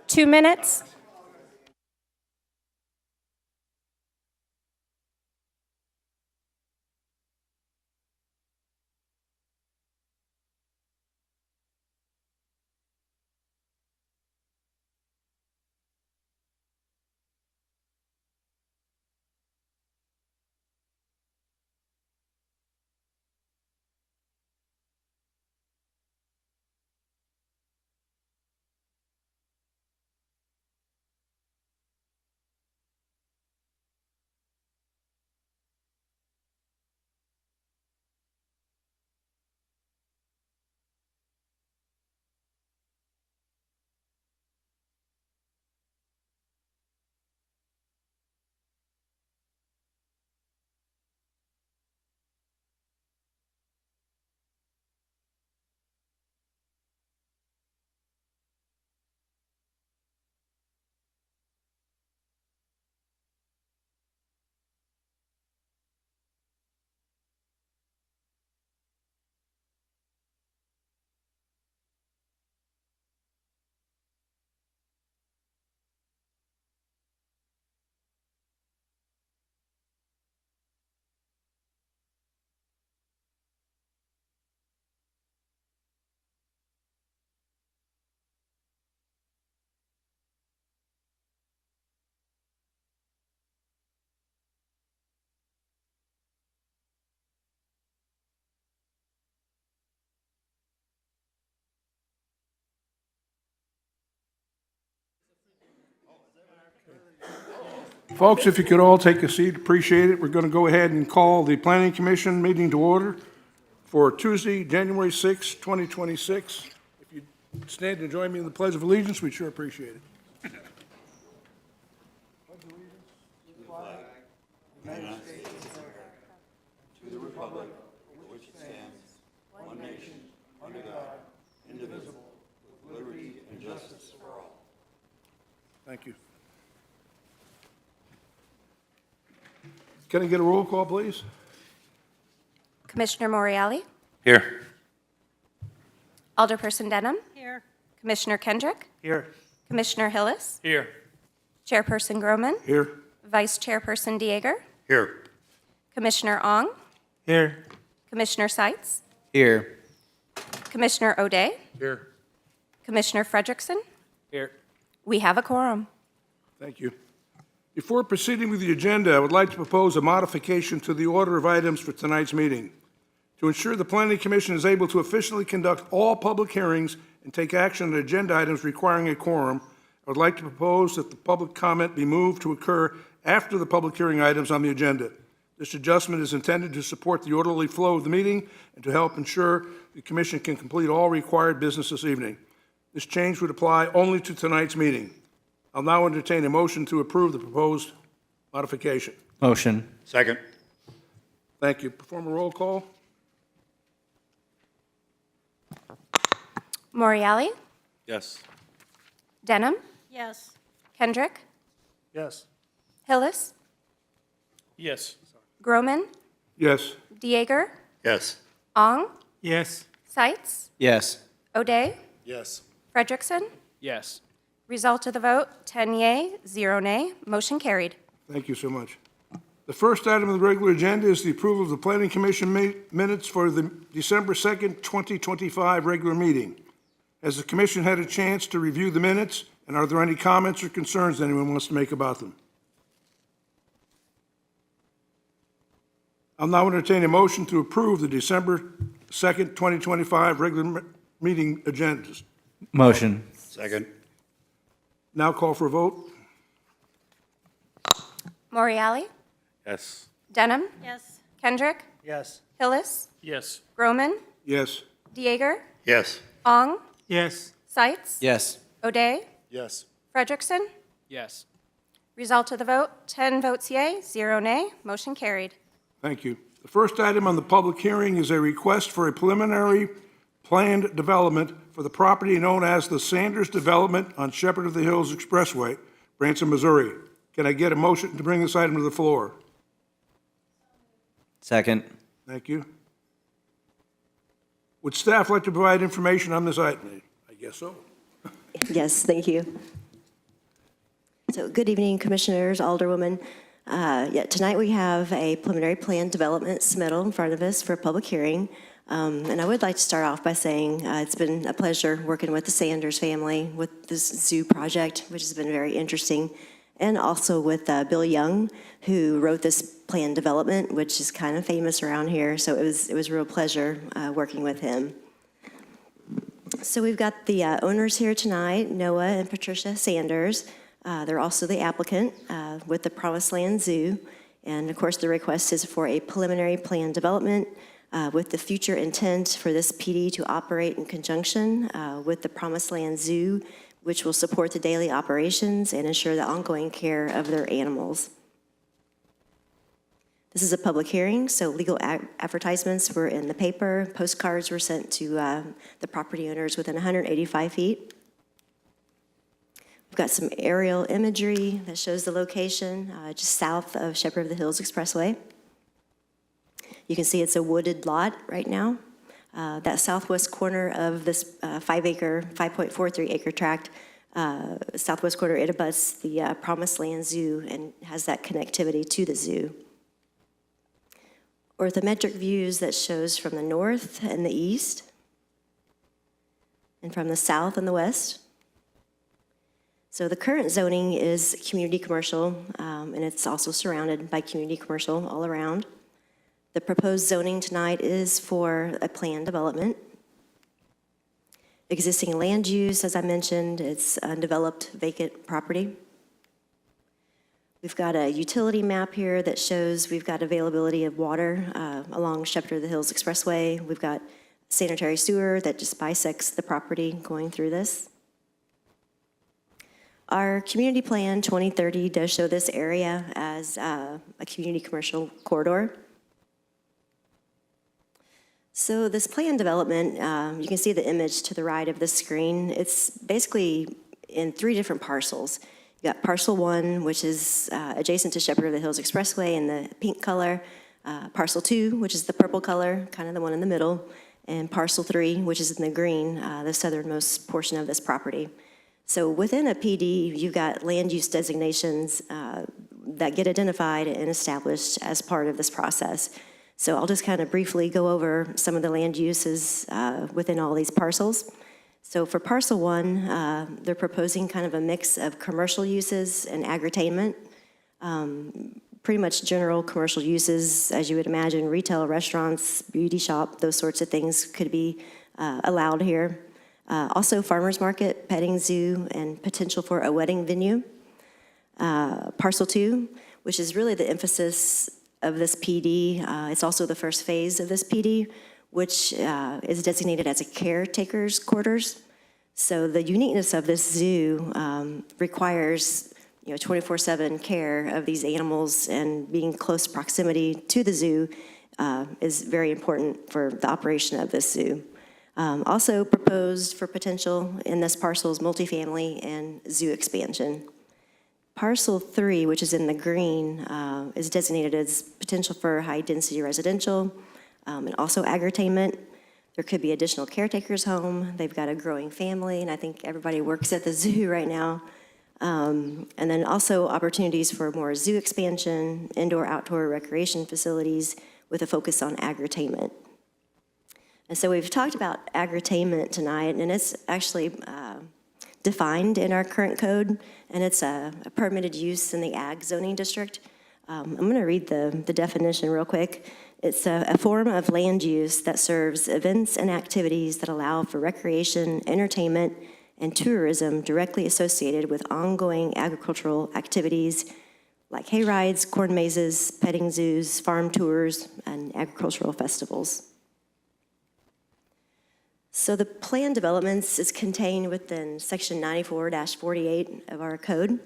2 minutes. Folks, if you could all take a seat, appreciate it. We're going to go ahead and call the Planning Commission meeting to order for Tuesday, January 6, 2026. If you stand and join me in the Pledge of Allegiance, we'd sure appreciate it. Thank you. Can I get a roll call, please? Commissioner Morreale? Here. Alderperson Denham? Here. Commissioner Kendrick? Here. Commissioner Hillis? Here. Chairperson Groman? Here. Vice Chairperson Dieger? Here. Commissioner Ong? Here. Commissioner Seitz? Here. Commissioner O'Day? Here. Commissioner Frederickson? Here. We have a quorum. Thank you. Before proceeding with the agenda, I would like to propose a modification to the order of items for tonight's meeting. To ensure the Planning Commission is able to efficiently conduct all public hearings and take action on agenda items requiring a quorum, I would like to propose that the public comment be moved to occur after the public hearing items on the agenda. This adjustment is intended to support the orderly flow of the meeting and to help ensure the Commission can complete all required business this evening. This change would apply only to tonight's meeting. I'll now entertain a motion to approve the proposed modification. Motion. Second. Thank you. Perform a roll call. Morreale? Yes. Denham? Yes. Kendrick? Yes. Hillis? Yes. Groman? Yes. Dieger? Yes. Ong? Yes. Seitz? Yes. O'Day? Yes. Frederickson? Yes. Result of the vote, 10 yea, 0 nay. Motion carried. Thank you so much. The first item on the regular agenda is the approval of the Planning Commission minutes for the December 2nd, 2025 regular meeting. Has the Commission had a chance to review the minutes, and are there any comments or concerns anyone wants to make about them? I'll now entertain a motion to approve the December 2nd, 2025 regular meeting agendas. Motion. Second. Now call for a vote. Morreale? Yes. Denham? Yes. Kendrick? Yes. Hillis? Yes. Groman? Yes. Dieger? Yes. Ong? Yes. Seitz? Yes. O'Day? Yes. Frederickson? Yes. Result of the vote, 10 votes yea, 0 nay. Motion carried. Thank you. The first item on the public hearing is a request for a preliminary planned development for the property known as the Sanders Development on Shepherd of the Hills Expressway, Branson, Missouri. Can I get a motion to bring this item to the floor? Second. Thank you. Would staff like to provide information on this item? I guess so. Yes, thank you. So good evening, Commissioners, Alderwoman. Tonight we have a preliminary plan development submittal in front of us for a public hearing. And I would like to start off by saying it's been a pleasure working with the Sanders family with this zoo project, which has been very interesting, and also with Bill Young, who wrote this plan development, which is kind of famous around here. So it was a real pleasure working with him. So we've got the owners here tonight, Noah and Patricia Sanders. They're also the applicant with the Promised Land Zoo. And of course, the request is for a preliminary plan development with the future intent for this PD to operate in conjunction with the Promised Land Zoo, which will support the daily operations and ensure the ongoing care of their animals. This is a public hearing, so legal advertisements were in the paper. Postcards were sent to the property owners within 185 feet. We've got some aerial imagery that shows the location just south of Shepherd of the Hills Expressway. You can see it's a wooded lot right now. That southwest corner of this 5.43 acre tract, southwest corner, it abuts the Promised Land Zoo and has that connectivity to the zoo. Orthometric views that shows from the north and the east, and from the south and the west. So the current zoning is community commercial, and it's also surrounded by community commercial all around. The proposed zoning tonight is for a planned development. Existing land use, as I mentioned, it's undeveloped vacant property. We've got a utility map here that shows we've got availability of water along Shepherd of the Hills Expressway. We've got sanitary sewer that just bisects the property going through this. Our community plan 2030 does show this area as a community commercial corridor. So this plan development, you can see the image to the right of the screen. It's basically in 3 different parcels. You got parcel 1, which is adjacent to Shepherd of the Hills Expressway in the pink color. Parcel 2, which is the purple color, kind of the one in the middle. And parcel 3, which is in the green, the southernmost portion of this property. So within a PD, you've got land use designations that get identified and established as part of this process. So I'll just kind of briefly go over some of the land uses within all these parcels. So for parcel 1, they're proposing kind of a mix of commercial uses and agritainment. Pretty much general commercial uses, as you would imagine, retail, restaurants, beauty shop, those sorts of things could be allowed here. Also farmer's market, petting zoo, and potential for a wedding venue. Parcel 2, which is really the emphasis of this PD. It's also the first phase of this PD, which is designated as a caretaker's quarters. So the uniqueness of this zoo requires 24/7 care of these animals, and being close proximity to the zoo is very important for the operation of this zoo. Also proposed for potential in this parcel is multifamily and zoo expansion. Parcel 3, which is in the green, is designated as potential for high-density residential and also agritainment. There could be additional caretakers home. They've got a growing family, and I think everybody works at the zoo right now. And then also opportunities for more zoo expansion, indoor-outdoor recreation facilities with a focus on agritainment. And so we've talked about agritainment tonight, and it's actually defined in our current code, and it's a permitted use in the ag zoning district. I'm going to read the definition real quick. It's a form of land use that serves events and activities that allow for recreation, entertainment, and tourism directly associated with ongoing agricultural activities like hay rides, corn mazes, petting zoos, farm tours, and agricultural festivals. So the plan developments is contained within section 94-48 of our code.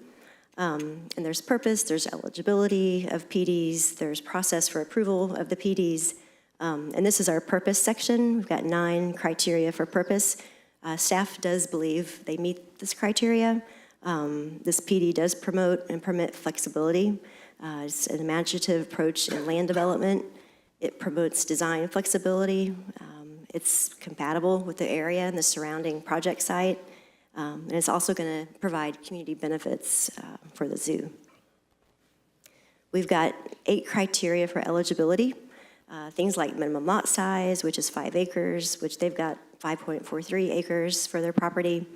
And there's purpose, there's eligibility of PDs, there's process for approval of the PDs. And this is our purpose section. We've got 9 criteria for purpose. Staff does believe they meet this criteria. This PD does promote and permit flexibility. It's an imaginative approach in land development. It promotes design flexibility. It's compatible with the area and the surrounding project site. And it's also going to provide community benefits for the zoo. We've got 8 criteria for eligibility. Things like minimum lot size, which is 5 acres, which they've got 5.43 acres for their property.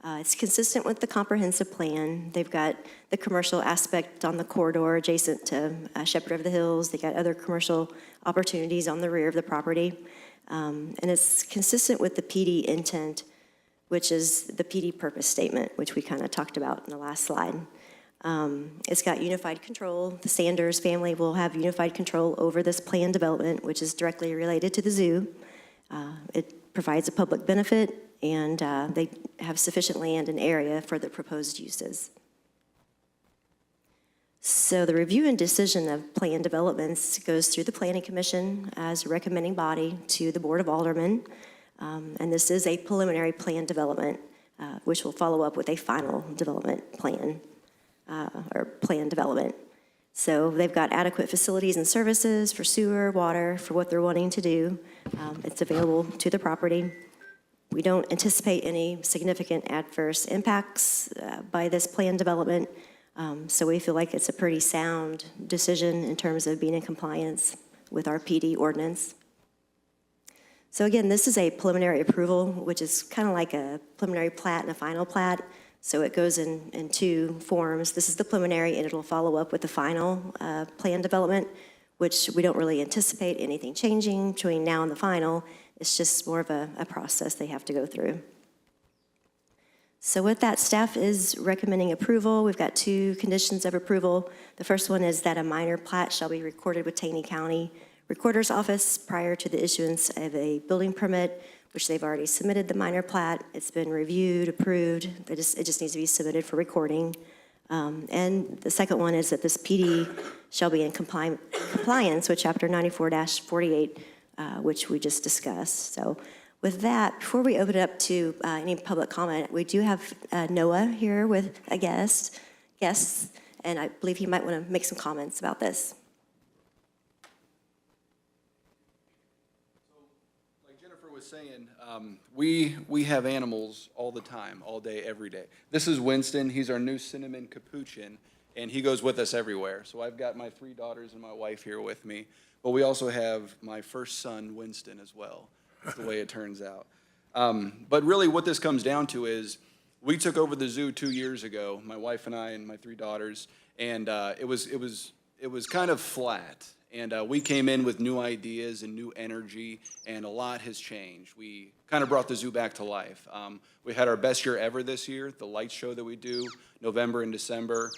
It's consistent with the comprehensive plan. They've got the commercial aspect on the corridor adjacent to Shepherd of the Hills. They got other commercial opportunities on the rear of the property. And it's consistent with the PD intent, which is the PD purpose statement, which we kind of talked about in the last slide. It's got unified control. The Sanders family will have unified control over this planned development, which is directly related to the zoo. It provides a public benefit, and they have sufficient land and area for the proposed uses. So the review and decision of planned developments goes through the Planning Commission as a recommending body to the Board of Aldermen. And this is a preliminary plan development, which will follow up with a final development plan. Or plan development. So they've got adequate facilities and services for sewer, water, for what they're wanting to do. It's available to the property. We don't anticipate any significant adverse impacts by this plan development. So we feel like it's a pretty sound decision in terms of being in compliance with our PD ordinance. So again, this is a preliminary approval, which is kind of like a preliminary plat and a final plat. So it goes in 2 forms. This is the preliminary, and it'll follow up with the final plan development, which we don't really anticipate anything changing between now and the final. It's just more of a process they have to go through. So with that, staff is recommending approval. We've got 2 conditions of approval. The first one is that a minor plat shall be recorded with Taney County Recorder's Office prior to the issuance of a building permit, which they've already submitted the minor plat. It's been reviewed, approved. It just needs to be submitted for recording. And the second one is that this PD shall be in compliance with Chapter 94-48, which we just discussed. So with that, before we open it up to any public comment, we do have Noah here with a guest, and I believe he might want to make some comments about this. Was saying, we have animals all the time, all day, every day. This is Winston. He's our new cinnamon capuchin, and he goes with us everywhere. So I've got my 3 daughters and my wife here with me, but we also have my first son, Winston, as well. That's the way it turns out. But really what this comes down to is we took over the zoo 2 years ago, my wife and I and my 3 daughters, and it was kind of flat. And we came in with new ideas and new energy, and a lot has changed. We kind of brought the zoo back to life. We had our best year ever this year, the light show that we do, November and December.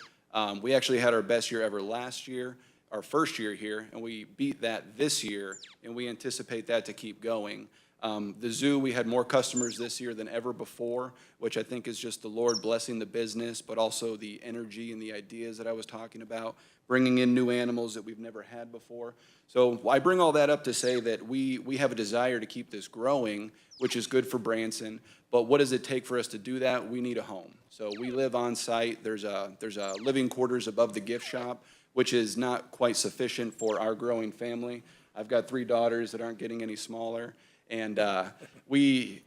We actually had our best year ever last year, our first year here, and we beat that this year, and we anticipate that to keep going. The zoo, we had more customers this year than ever before, which I think is just the Lord blessing the business, but also the energy and the ideas that I was talking about, bringing in new animals that we've never had before. So I bring all that up to say that we have a desire to keep this growing, which is good for Branson, but what does it take for us to do that? We need a home. So we live on site. There's a living quarters above the gift shop, which is not quite sufficient for our growing family. I've got 3 daughters that aren't getting any smaller. And we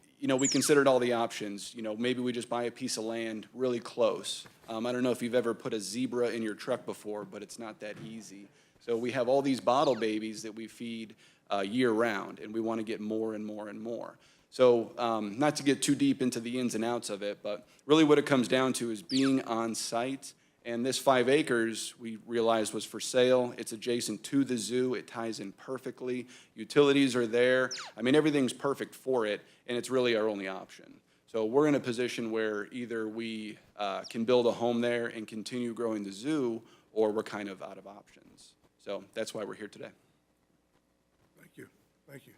considered all the options. Maybe we just buy a piece of land really close. I don't know if you've ever put a zebra in your truck before, but it's not that easy. So we have all these bottle babies that we feed year-round, and we want to get more and more and more. So not to get too deep into the ins and outs of it, but really what it comes down to is being on site. And this 5 acres, we realized, was for sale. It's adjacent to the zoo. It ties in perfectly. Utilities are there. I mean, everything's perfect for it, and it's really our only option. So we're in a position where either we can build a home there and continue growing the zoo, or we're kind of out of options. So that's why we're here today. Thank you. Thank you.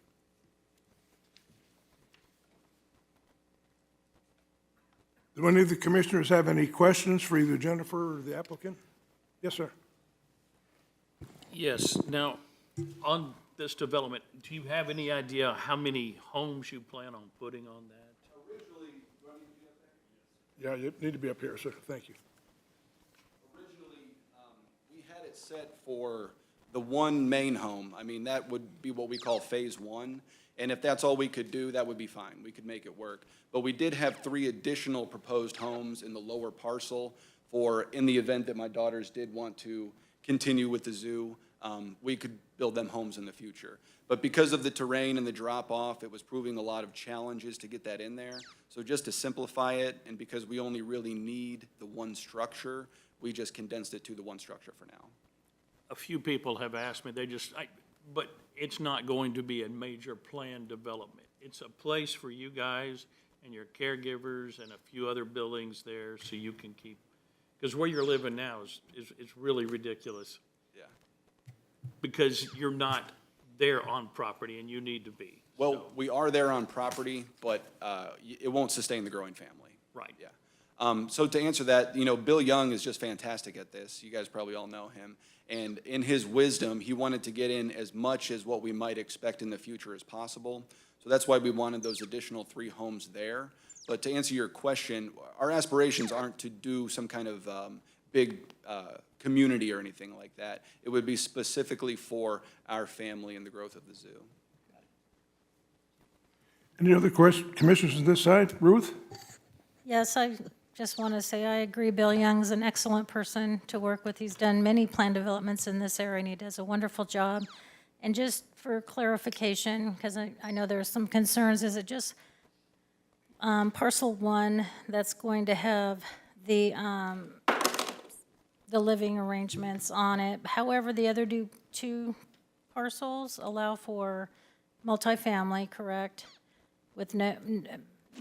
Do any of the commissioners have any questions for either Jennifer or the applicant? Yes, sir. Yes. Now, on this development, do you have any idea how many homes you plan on putting on that? Yeah, you need to be up here, sir. Thank you. Originally, we had it set for the one main home, I mean, that would be what we call phase one. And if that's all we could do, that would be fine. We could make it work. But we did have 3 additional proposed homes in the lower parcel for, in the event that my daughters did want to continue with the zoo, we could build them homes in the future. But because of the terrain and the drop-off, it was proving a lot of challenges to get that in there. So just to simplify it, and because we only really need the one structure, we just condensed it to the one structure for now. A few people have asked me, but it's not going to be a major planned development. It's a place for you guys and your caregivers and a few other buildings there so you can keep, because where you're living now is really ridiculous Yeah. because you're not there on property and you need to be. Well, So, we are there on property, but it won't sustain the growing family. right. Yeah. So to answer that, Bill Young is just fantastic at this. You guys probably all know him. And in his wisdom, he wanted to get in as much as what we might expect in the future as possible. So that's why we wanted those additional 3 homes there. But to answer your question, our aspirations aren't to do some kind of big community or anything like that. It would be specifically for our family and the growth of the zoo. Any other commissioners on this side? Ruth? Yes, I just want to say I agree. Bill Young's an excellent person to work with. He's done many plan developments in this area, and he does a wonderful job. And just for clarification, because I know there are some concerns, is it just parcel 1 that's going to have the living arrangements on it? However, the other 2 parcels allow for multifamily, correct? With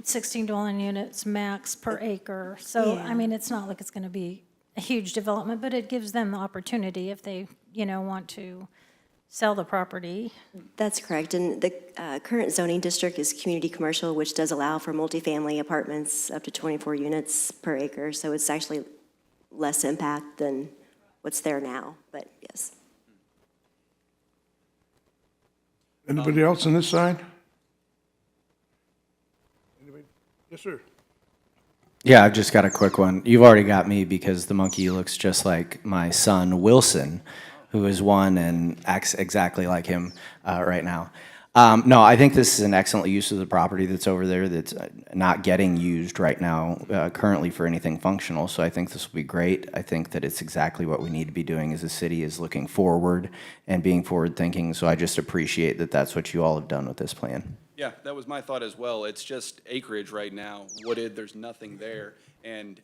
16 dwelling units max per acre. So, Yeah. I mean, it's not like it's going to be a huge development, but it gives them the opportunity if they, want to sell the property. That's correct. And the current zoning district is community commercial, which does allow for multifamily apartments up to 24 units per acre. So it's actually less impact than what's there now, but yes. Anybody else on this side? Anybody? Yes, sir. Yeah, I've just got a quick one. You've already got me because the monkey looks just like my son, Wilson, who is one and acts exactly like him right now. No, I think this is an excellent use of the property that's over there that's not getting used right now currently for anything functional. So I think this will be great. I think that it's exactly what we need to be doing as a city, is looking forward and being forward thinking. So I just appreciate that that's what you all have done with this plan. Yeah, that was my thought as well. It's just acreage right now, wooded, there's nothing there. And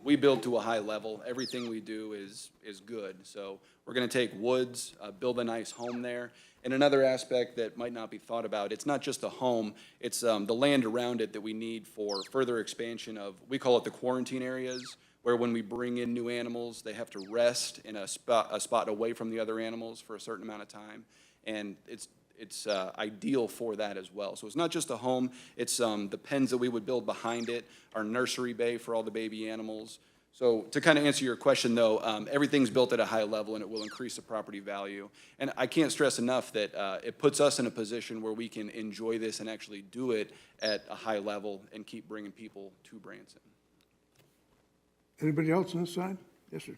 we build to a high level. Everything we do is good. So we're gonna take woods, build a nice home there. And another aspect that might not be thought about, it's not just a home, it's the land around it that we need for further expansion of, we call it the quarantine areas, where when we bring in new animals, they have to rest in a spot away from the other animals for a certain amount of time. And it's ideal for that as well. So it's not just a home, it's the pens that we would build behind it, our nursery bay for all the baby animals. So to kind of answer your question though, everything's built at a high level and it will increase the property value. And I can't stress enough that it puts us in a position where we can enjoy this and actually do it at a high level and keep bringing people to Branson. Anybody else on this side? Yes, sir.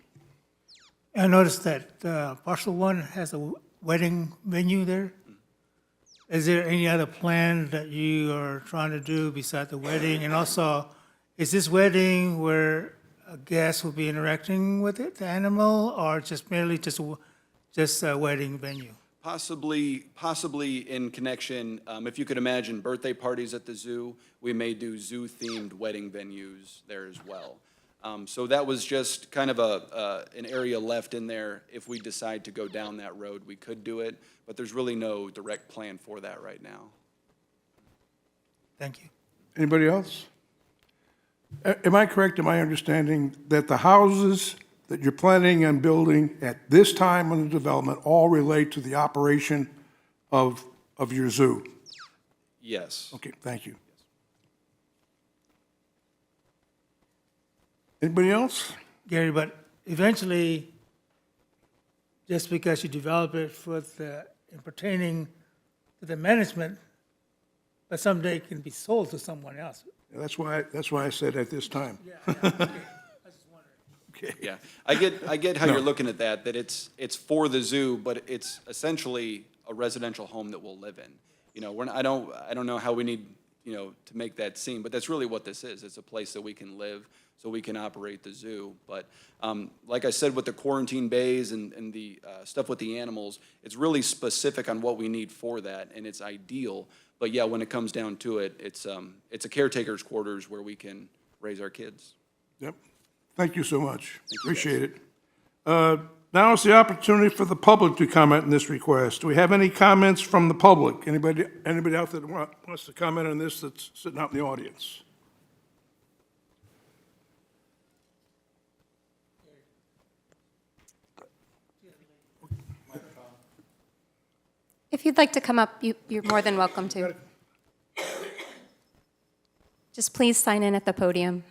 I noticed that parcel 1 has a wedding venue there. Is there any other plan that you are trying to do beside the wedding? And also, is this wedding where a guest will be interacting with it, the animal, or just merely just a wedding venue? Possibly in connection, if you could imagine birthday parties at the zoo, we may do zoo-themed wedding venues there as well. So that was just kind of an area left in there. If we decide to go down that road, we could do it, but there's really no direct plan for that right now. Thank you. Anybody else? Am I correct in my understanding that the houses that you're planning on building at this time in the development all relate to the operation of your zoo? Yes. Okay, thank you. Anybody else? Gary, but eventually, just because you develop it in pertaining to the management, but someday it can be sold to someone else. That's why I said at this time. Yeah, okay. I was just wondering. Okay. Yeah, I get how you're looking at that it's for the zoo, but it's essentially a residential home that we'll live in. You know, I don't know how we need, you know, to make that seem, but that's really what this is. It's a place that we can live, so we can operate the zoo. But like I said, with the quarantine bays and the stuff with the animals, it's really specific on what we need for that, and it's ideal. But yeah, when it comes down to it, it's a caretaker's quarters where we can raise our kids. Yep. Thank you so much. Appreciate it. Now is the opportunity for the public to comment on this request. Do we have any comments from the public? Anybody out there that wants to comment on this that's sitting out in the audience? If you'd like to come up, you're more than welcome to. Just please sign in at the podium.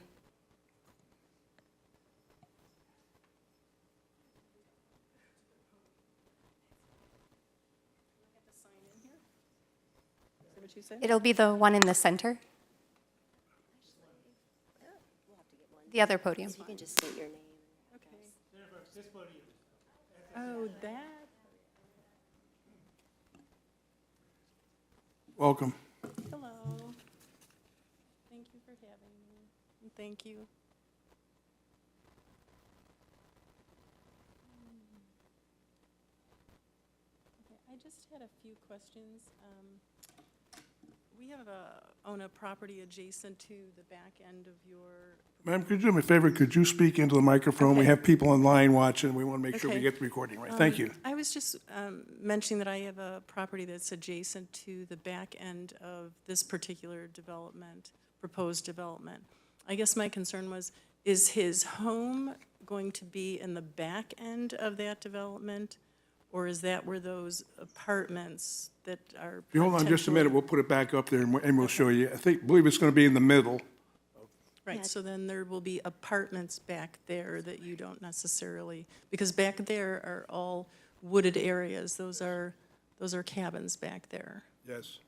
It'll be the one in the center. The other podium. You can just state your name. Oh, that. Welcome. Hello. Thank you for having me. And thank you. Okay, I just had a few questions. We own a property adjacent to the back end of your. Ma'am, could you do me a favor? Could you speak into the microphone? We Okay. have people online watching. We want to make sure we Okay. get the recording right. Thank you. I was just mentioning that I have a property that's adjacent to the back end of this particular development, proposed development. I guess my concern was, is his home going to be in the back end of that development? Or is that where those apartments that are If you hold on just a minute, potentially- we'll put it back up there and we'll show you. Believe it's going to be in the middle. Right, so then there will be apartments back there that you don't necessarily, because back there are all wooded areas. Those are cabins back there. Yes.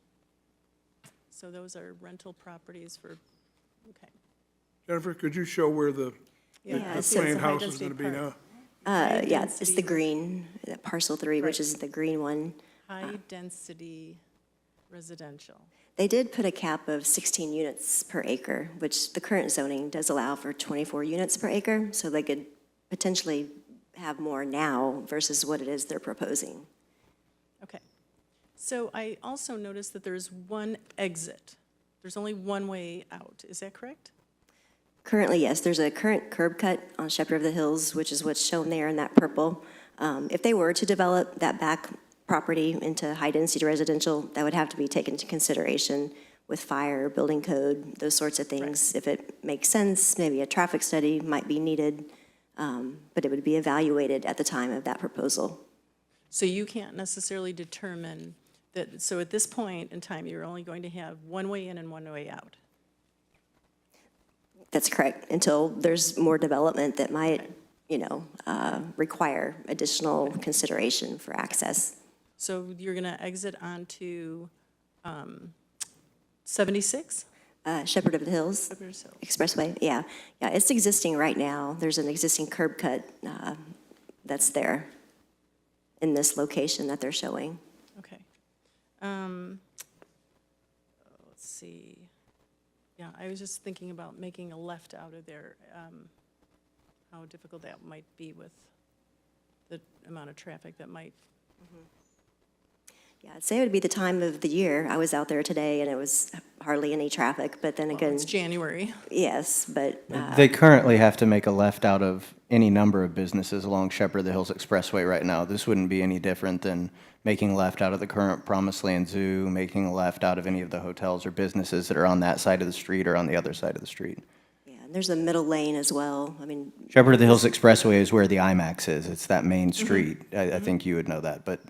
So those are rental properties for, okay. Jennifer, could you show where the Yeah, the so it's planned a house is high-density going to be now? park. Yeah, it's the High-density green, that parcel 3, which Right. is the green one. High-density residential. They did put a cap of 16 units per acre, which the current zoning does allow for 24 units per acre, so they could potentially have more now versus what it is they're proposing. Okay. So I also noticed that there's one exit. There's only one way out. Is that correct? Currently, yes, there's a current curb cut on Shepherd of the Hills, which is what's shown there in that purple. If they were to develop that back property into high-density residential, that would have to be taken into consideration with fire, building code, those sorts of things. If it makes sense, maybe a traffic study might be needed, but it would be evaluated at the time of that proposal. So you can't necessarily determine that, so at this point in time, you're only going to have one way in and one way out? That's correct, until there's more development that might, require additional consideration for access. So you're going to exit onto 76? Shepherd of the Hills Shepherd's Hill. Expressway, yeah. Yeah, it's existing right now. There's an existing curb cut that's there in this location that they're showing. Okay. Let's see. Yeah, I was just thinking about making a left out of there, how difficult that might be with the amount of traffic that might. Yeah, I'd say it would be the time of the year. I was out there today, and it was hardly any traffic, but then again, It's January. yes, but They currently have to make a left out of any number of businesses along Shepherd of the Hills Expressway right now. This wouldn't be any different than making a left out of the current Promised Land Zoo, making a left out of any of the hotels or businesses that are on that side of the street or on the other side of the street. yeah, and there's a middle lane as well. I mean, Shepherd of the Hills Expressway is where the IMAX is. It's that main street. I think you would know that, but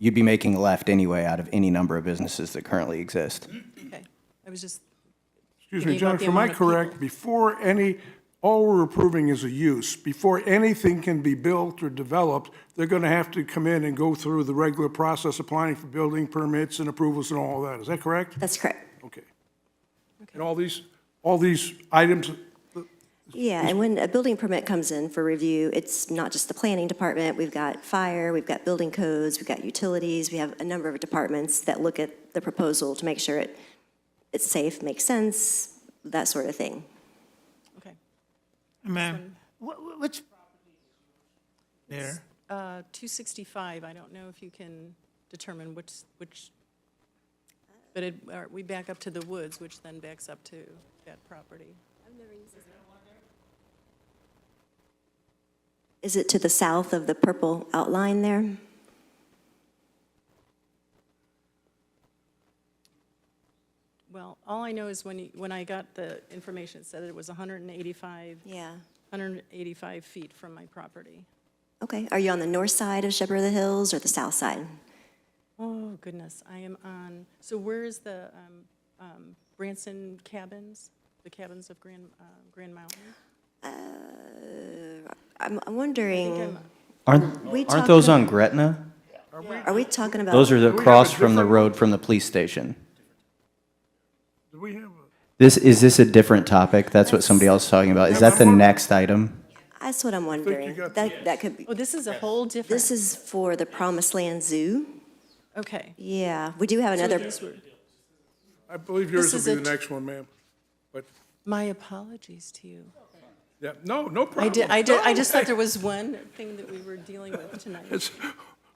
you'd be making a left anyway out of any number of businesses that currently exist. Okay. I was just, Excuse me, Thinking about the Jennifer, am I amount of people. correct? Before all we're approving is a use. Before anything can be built or developed, they're going to have to come in and go through the regular process applying for building permits and approvals and all that. Is that correct? that's correct. Okay. And all these items, Yeah, and when a building permit comes in for review, it's not just the planning department. We've got fire, we've got building codes, we've got utilities. We have a number of departments that look at the proposal to make sure it's safe, makes sense, that sort of thing. Okay. Ma'am, which there? 265, I don't know if you can determine which, but we back up to the woods, which then backs up to that property. Is it to the south of the purple outline there? Well, all I know is when I got the information, it said it was 185, Yeah. 185 feet from my property. Okay. Are you on the north side of Shepherd of the Hills or the south side? Oh, goodness, I am on, so where is the Branson cabins, the cabins of Grand Mountain? I'm I wondering, think Aren't those on Gretna? are we talking about? Those are the we have cross a from the different road from the police station. Do we have a? Is this a different topic? That's what somebody else is talking about. Is that the next item? That's what I'm wondering. got That could be, Oh, this is a whole different, this is for the Promised Land Zoo. okay. Yeah, we do have So another, these were- I believe yours This will is be the a- next one, ma'am. But, My apologies to you. yeah, no problem. I No, just thought hey, there was one thing that we were dealing with tonight.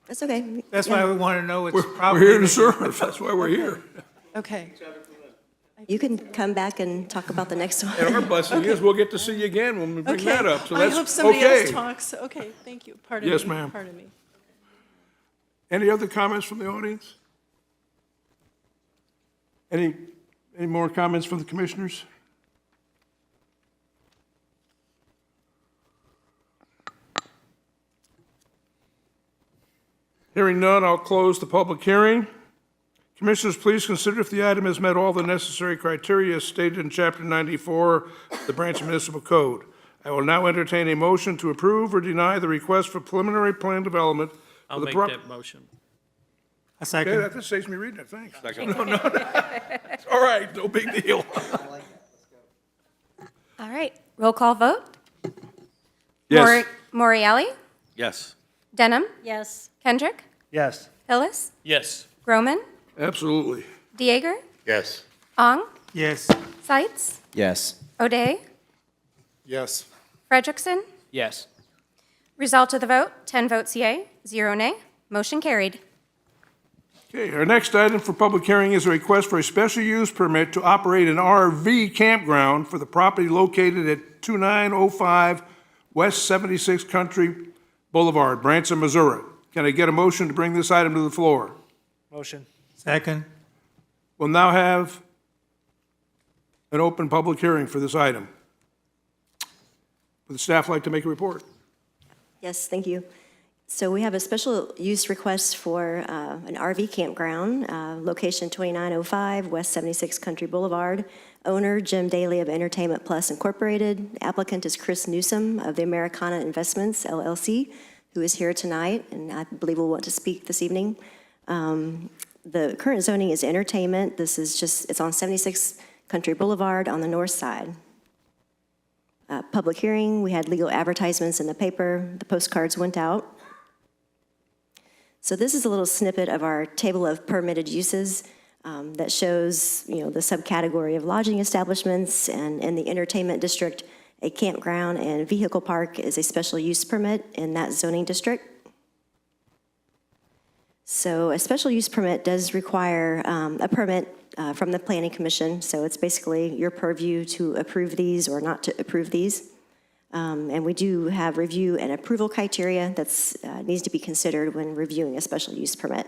that's okay. That's why we want to know which We're property. here to that you- serve, that's why we're here. Okay, You can come back and talk about the next one. And our blessing is we'll get to see you again when we bring okay. that up, so I that's hope somebody okay. else talks. Okay, thank you. Pardon me. Yes, ma'am. Pardon me. Any other comments from the audience? Any more comments from the commissioners? Hearing none, I'll close the public hearing. Commissioners, please consider if the item has met all the necessary criteria as stated in Chapter 94 of the Branson Municipal Code. I will now entertain a motion to approve or deny the request for preliminary plan development. for I'll the make prop- that motion. A Okay, second. that just saves me reading it, thanks. No. It's all right, no big deal. All right, roll call vote. Yes. Morielli, Yes. Denham, Yes. Kendrick, Yes. Hillis, Yes. Groman, Absolutely. Dieger, Yes. Ong, Yes. Seitz, Yes. O'Day, Yes. Frederickson. Yes. Result of the vote, 10 votes yea, 0 nay. Motion carried. Okay, our next item for public hearing is a request for a special use permit to operate an RV campground for the property located at 2905 West 76 Country Boulevard, Branson, Missouri. Can I get a motion to bring this item to the floor? Motion. Second. We'll now have an open public hearing for this item. Would the staff like to make a report? Yes, thank you. So we have a special use request for an RV campground, location 2905 West 76 Country Boulevard. Owner, Jim Daly of Entertainment Plus Incorporated. Applicant is Chris Newsom of the Americana Investments LLC, who is here tonight, and I believe will want to speak this evening. The current zoning is entertainment. This is just, it's on 76 Country Boulevard on the north side. Public hearing, we had legal advertisements in the paper, the postcards went out. So this is a little snippet of our table of permitted uses that shows, the subcategory of lodging establishments, and in the entertainment district, a campground and vehicle park is a special use permit in that zoning district. So a special use permit does require a permit from the Planning Commission, so it's basically your purview to approve these or not to approve these. And we do have review and approval criteria that's needs to be considered when reviewing a special use permit.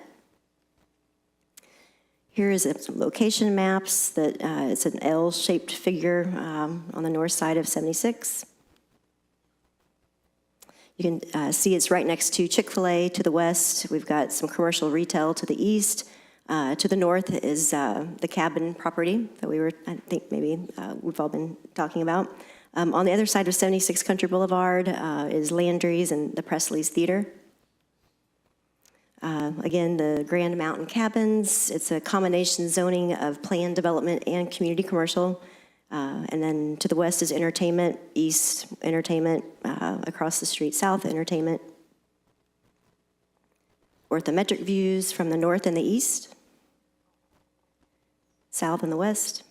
Here is some location maps that it's an L-shaped figure on the north side of 76. You can see it's right next to Chick-fil-A to the west. We've got some commercial retail to the east. To the north is the cabin property that I think maybe we've all been talking about. On the other side of 76 Country Boulevard is Landry's and the Presley's Theater. Again, the Grand Mountain Cabins, it's a combination zoning of planned development and community commercial. And then to the west is entertainment, east entertainment, across the street south entertainment. Orthometric views from the north and the east, south and the west.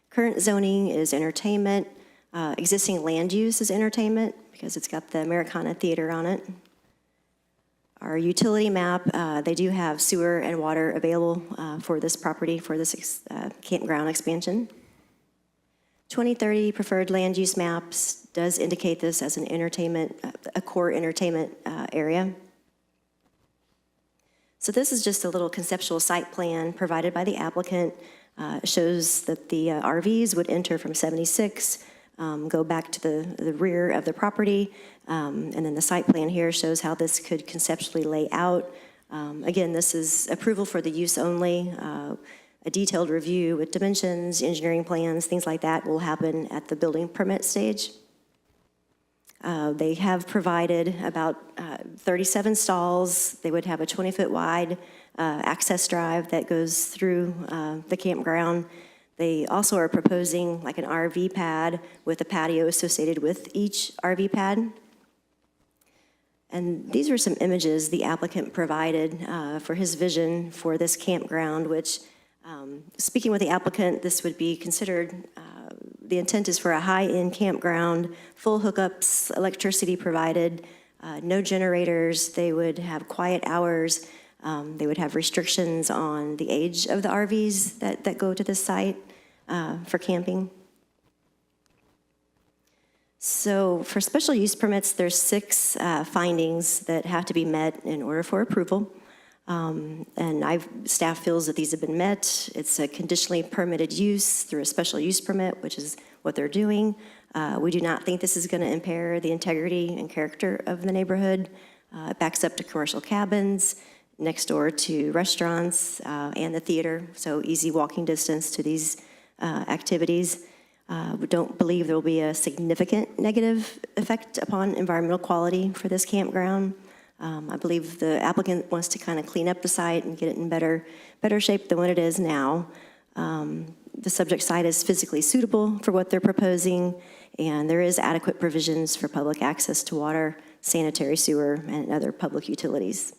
Current zoning is entertainment. Existing land use is entertainment because it's got the Americana Theater on it. Our utility map, they do have sewer and water available for this property, for this campground expansion. 2030 preferred land use maps does indicate this as an entertainment, a core entertainment area. So this is just a little conceptual site plan provided by the applicant. It shows that the RVs would enter from 76, go back to the rear of the property, and then the site plan here shows how this could conceptually lay out. Again, this is approval for the use only. A detailed review with dimensions, engineering plans, things like that will happen at the building permit stage. They have provided about 37 stalls. They would have a 20-foot wide access drive that goes through the campground. They also are proposing like an RV pad with a patio associated with each RV pad. And these are some images the applicant provided for his vision for this campground, which, speaking with the applicant, this would be considered, the intent is for a high-end campground, full hookups, electricity provided, no generators. They would have quiet hours. They would have restrictions on the age of the RVs that go to this site for camping. So for special use permits, there's 6 findings that have to be met in order for approval. And staff feels that these have been met. It's a conditionally permitted use through a special use permit, which is what they're doing. We do not think this is going to impair the integrity and character of the neighborhood. It backs up to commercial cabins, next door to restaurants and the theater, so easy walking distance to these activities. We don't believe there will be a significant negative effect upon environmental quality for this campground. I believe the applicant wants to kind of clean up the site and get it in better shape than what it is now. The subject site is physically suitable for what they're proposing, and there is adequate provisions for public access to water, sanitary sewer, and other public utilities.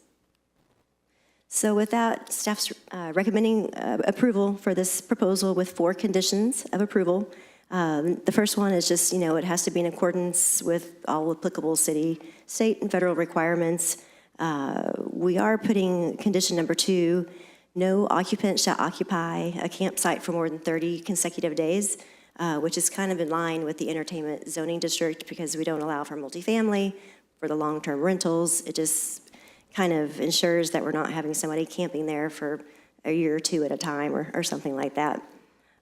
So with that, staff's recommending approval for this proposal with 4 conditions of approval. The first one is just, it has to be in accordance with all applicable city, state, and federal requirements. We are putting condition number 2, no occupant shall occupy a campsite for more than 30 consecutive days, which is kind of in line with the entertainment zoning district because we don't allow for multifamily, for the long-term rentals. It just kind of ensures that we're not having somebody camping there for a year or 2 at a time or something like that.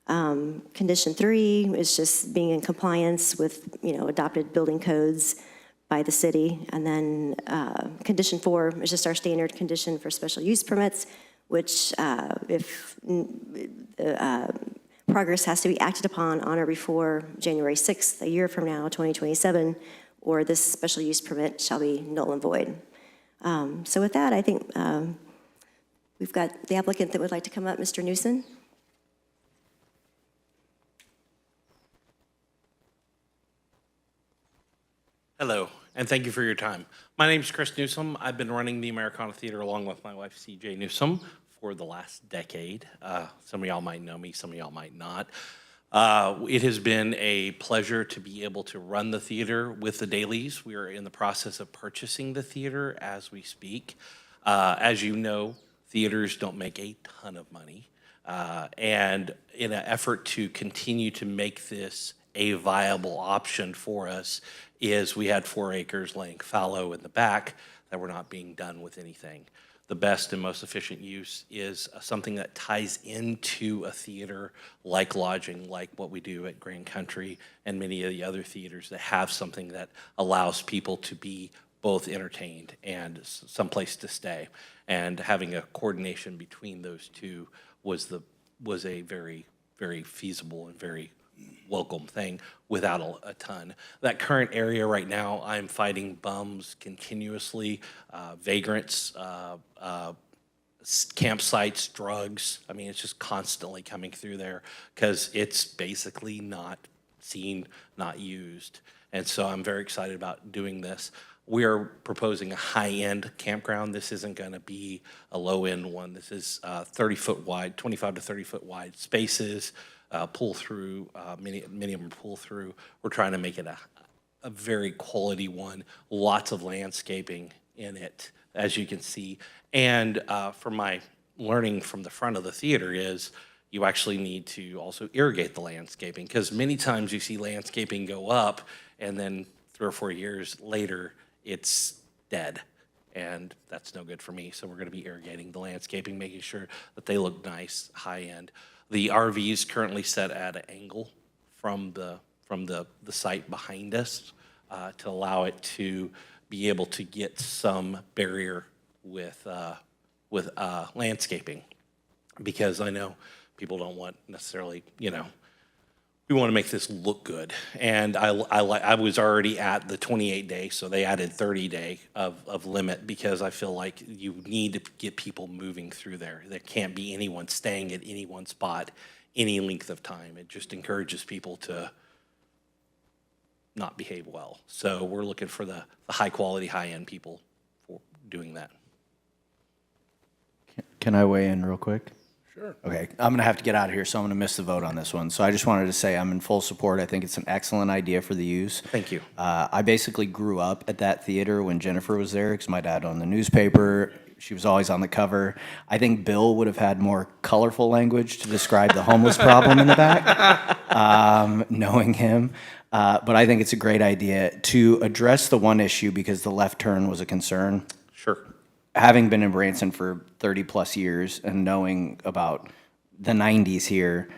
Condition 3 is just being in compliance with, adopted building codes by the city. And then condition 4 is just our standard condition for special use permits, which if progress has to be acted upon on or before January 6th, a year from now, 2027, or this special use permit shall be null and void. So with that, I think we've got the applicant that would like to come up, Mr. Newsom. Hello, and thank you for your time. My name is Chris Newsom. I've been running the Americana Theater along with my wife, CJ Newsom, for the last decade. Some of y'all might know me, some of y'all might not. It has been a pleasure to be able to run the theater with the Dailies. We are in the process of purchasing the theater as we speak. As you know, theaters don't make a ton of money. And in an effort to continue to make this a viable option for us is we had 4 acres laying fallow in the back that were not being done with anything. The best and most efficient use is something that ties into a theater like lodging, like what we do at Grand Country and many of the other theaters that have something that allows people to be both entertained and someplace to stay. And having a coordination between those two was a very, very feasible and very welcome thing without a ton. That current area right now, I'm fighting bums continuously, vagrants, campsites, drugs. I mean, it's just constantly coming through there because it's basically not seen, not used. And so I'm very excited about doing this. We are proposing a high-end campground. This isn't going to be a low-end one. This is 30-foot wide, 25 to 30-foot wide spaces, pull-through, many of them pull-through. We're trying to make it a very quality one, lots of landscaping in it, as you can see. And from my learning from the front of the theater is you actually need to also irrigate the landscaping, because many times you see landscaping go up and then 3 or 4 years later, it's dead. And that's no good for me. So we're going to be irrigating the landscaping, making sure that they look nice, high end. The RV is currently set at an angle from the site behind us to allow it to be able to get some barrier with landscaping, because I know people don't want necessarily, we want to make this look good. And I was already at the 28-day, so they added 30-day of limit, because I feel like you need to get people moving through there. There can't be anyone staying at any one spot any length of time. It just encourages people to not behave well. So we're looking for the high-quality, high-end people for doing that. Can I weigh in real quick? Sure. Okay, I'm going to have to get out of here, so I'm going to miss the vote on this one. So I just wanted to say I'm in full support. I think it's an excellent idea for the use. Thank you. I basically grew up at that theater when Jennifer was there, because my dad owned the newspaper. She was always on the cover. I think Bill would have had more colorful language to describe the homeless problem in the back, knowing him. But I think it's a great idea to address the one issue, because the left turn was a concern. Sure. Having been in Branson for 30-plus years and knowing about the 90s here,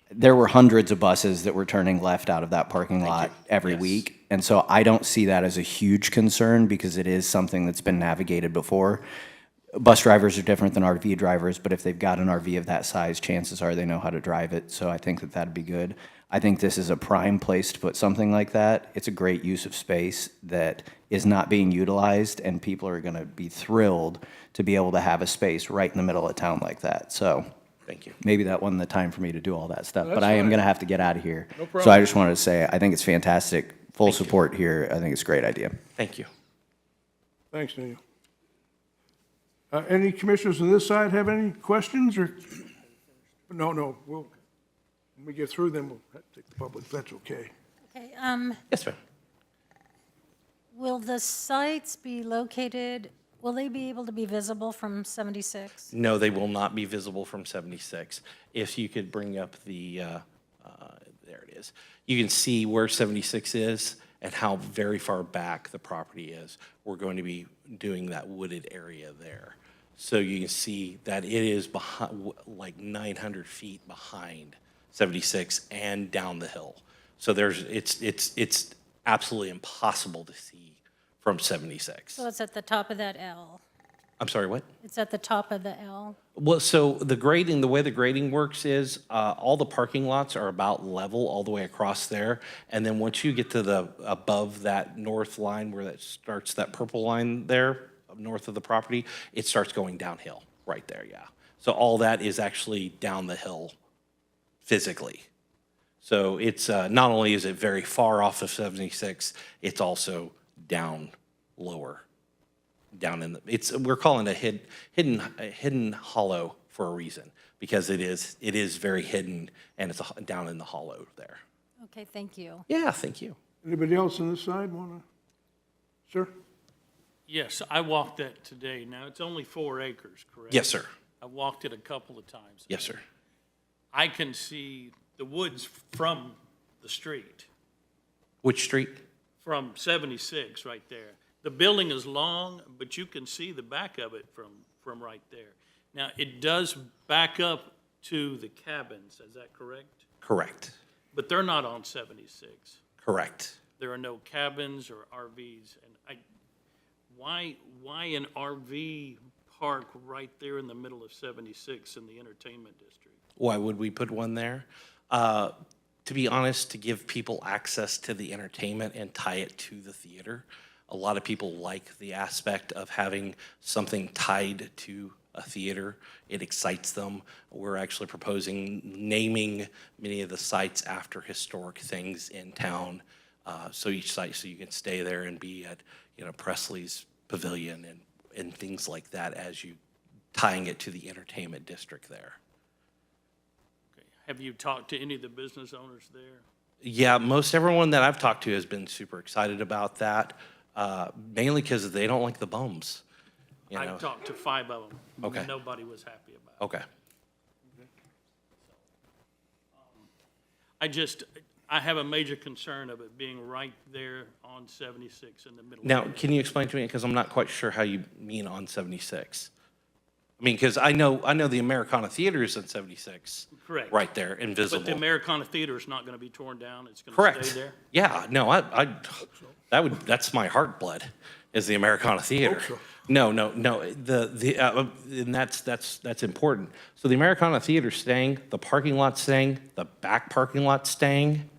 there were hundreds of buses that were turning left out of that parking lot every week. And so I don't see that as a huge concern, because it is something that's been navigated before. Bus drivers are different than RV drivers, but if they've got an RV of that size, chances are they know how to drive it. So I think that that'd be good. I think this is a prime place to put something like that. It's a great use of space that is not being utilized, and people are going to be thrilled to be able to have a space right in the middle of town like that. So Thank you. maybe that wasn't the time for me to do all that stuff, No, but that's I am fine. going to have to get out of here. No So problem. I just wanted to say, I think it's fantastic. Full support here. I think it's a great idea. Thank you. Thanks, Daniel. Any commissioners on this side have any questions, or? No, when we get through them, we'll take the public, if that's okay. Okay, Yes, ma'am. will the sites be located, will they be able to be visible from 76? No, they will not be visible from 76. If you could bring up there it is. You can see where 76 is and how very far back the property is. We're going to be doing that wooded area there. So you can see that it is behind, like 900 feet behind 76 and down the hill. So it's absolutely impossible to see from 76. So it's at the top of that L. I'm sorry, what? It's at the top of the L. Well, so the way the grading works is all the parking lots are about level all the way across there. And then once you get to above that north line where that starts, that purple line there, north of the property, it starts going downhill right there, yeah. So all that is actually down the hill physically. So it's not only is it very far off of 76, it's also down lower. Down in we're calling it a hidden hollow for a reason, because it is very hidden, and it's down in the hollow there. Okay, thank you. Yeah, thank you. Anybody else on this side want to? Sir? Yes, I walked that today. Now, it's only 4 acres, correct? Yes, sir. I walked it a couple of times. Yes, sir. I can see the woods from the street, Which street? from 76 right there. The building is long, but you can see the back of it from right there. Now, it does back up to the cabins, is that correct? Correct. But they're not on 76. Correct. There are no cabins or RVs, and why an RV park right there in the middle of 76 in the entertainment district? Why would we put one there? To be honest, to give people access to the entertainment and tie it to the theater. A lot of people like the aspect of having something tied to a theater. It excites them. We're actually proposing naming many of the sites after historic things in town. So each site, so you can stay there and be at, Presley's Pavilion and things like that as you tying it to the entertainment district there. Okay. Have you talked to any of the business owners there? Yeah, most everyone that I've talked to has been super excited about that, mainly because they don't like the bums. I talked to 5 of them. Okay. Nobody was happy about it. Okay. I have a major concern of it being right there on 76 in the middle. Now, can you explain to me, because I'm not quite sure how you mean on 76? I mean, because I know the Americana Theater is on 76. Correct. Right there, invisible. But the Americana Theater is not going to be torn down. It's going to Correct. stay there. Yeah, no, that's my heart blood, is the Americana Theater. Hope so. No, and that's important. So the Americana Theater's staying, the parking lot's staying, the back parking lot's staying.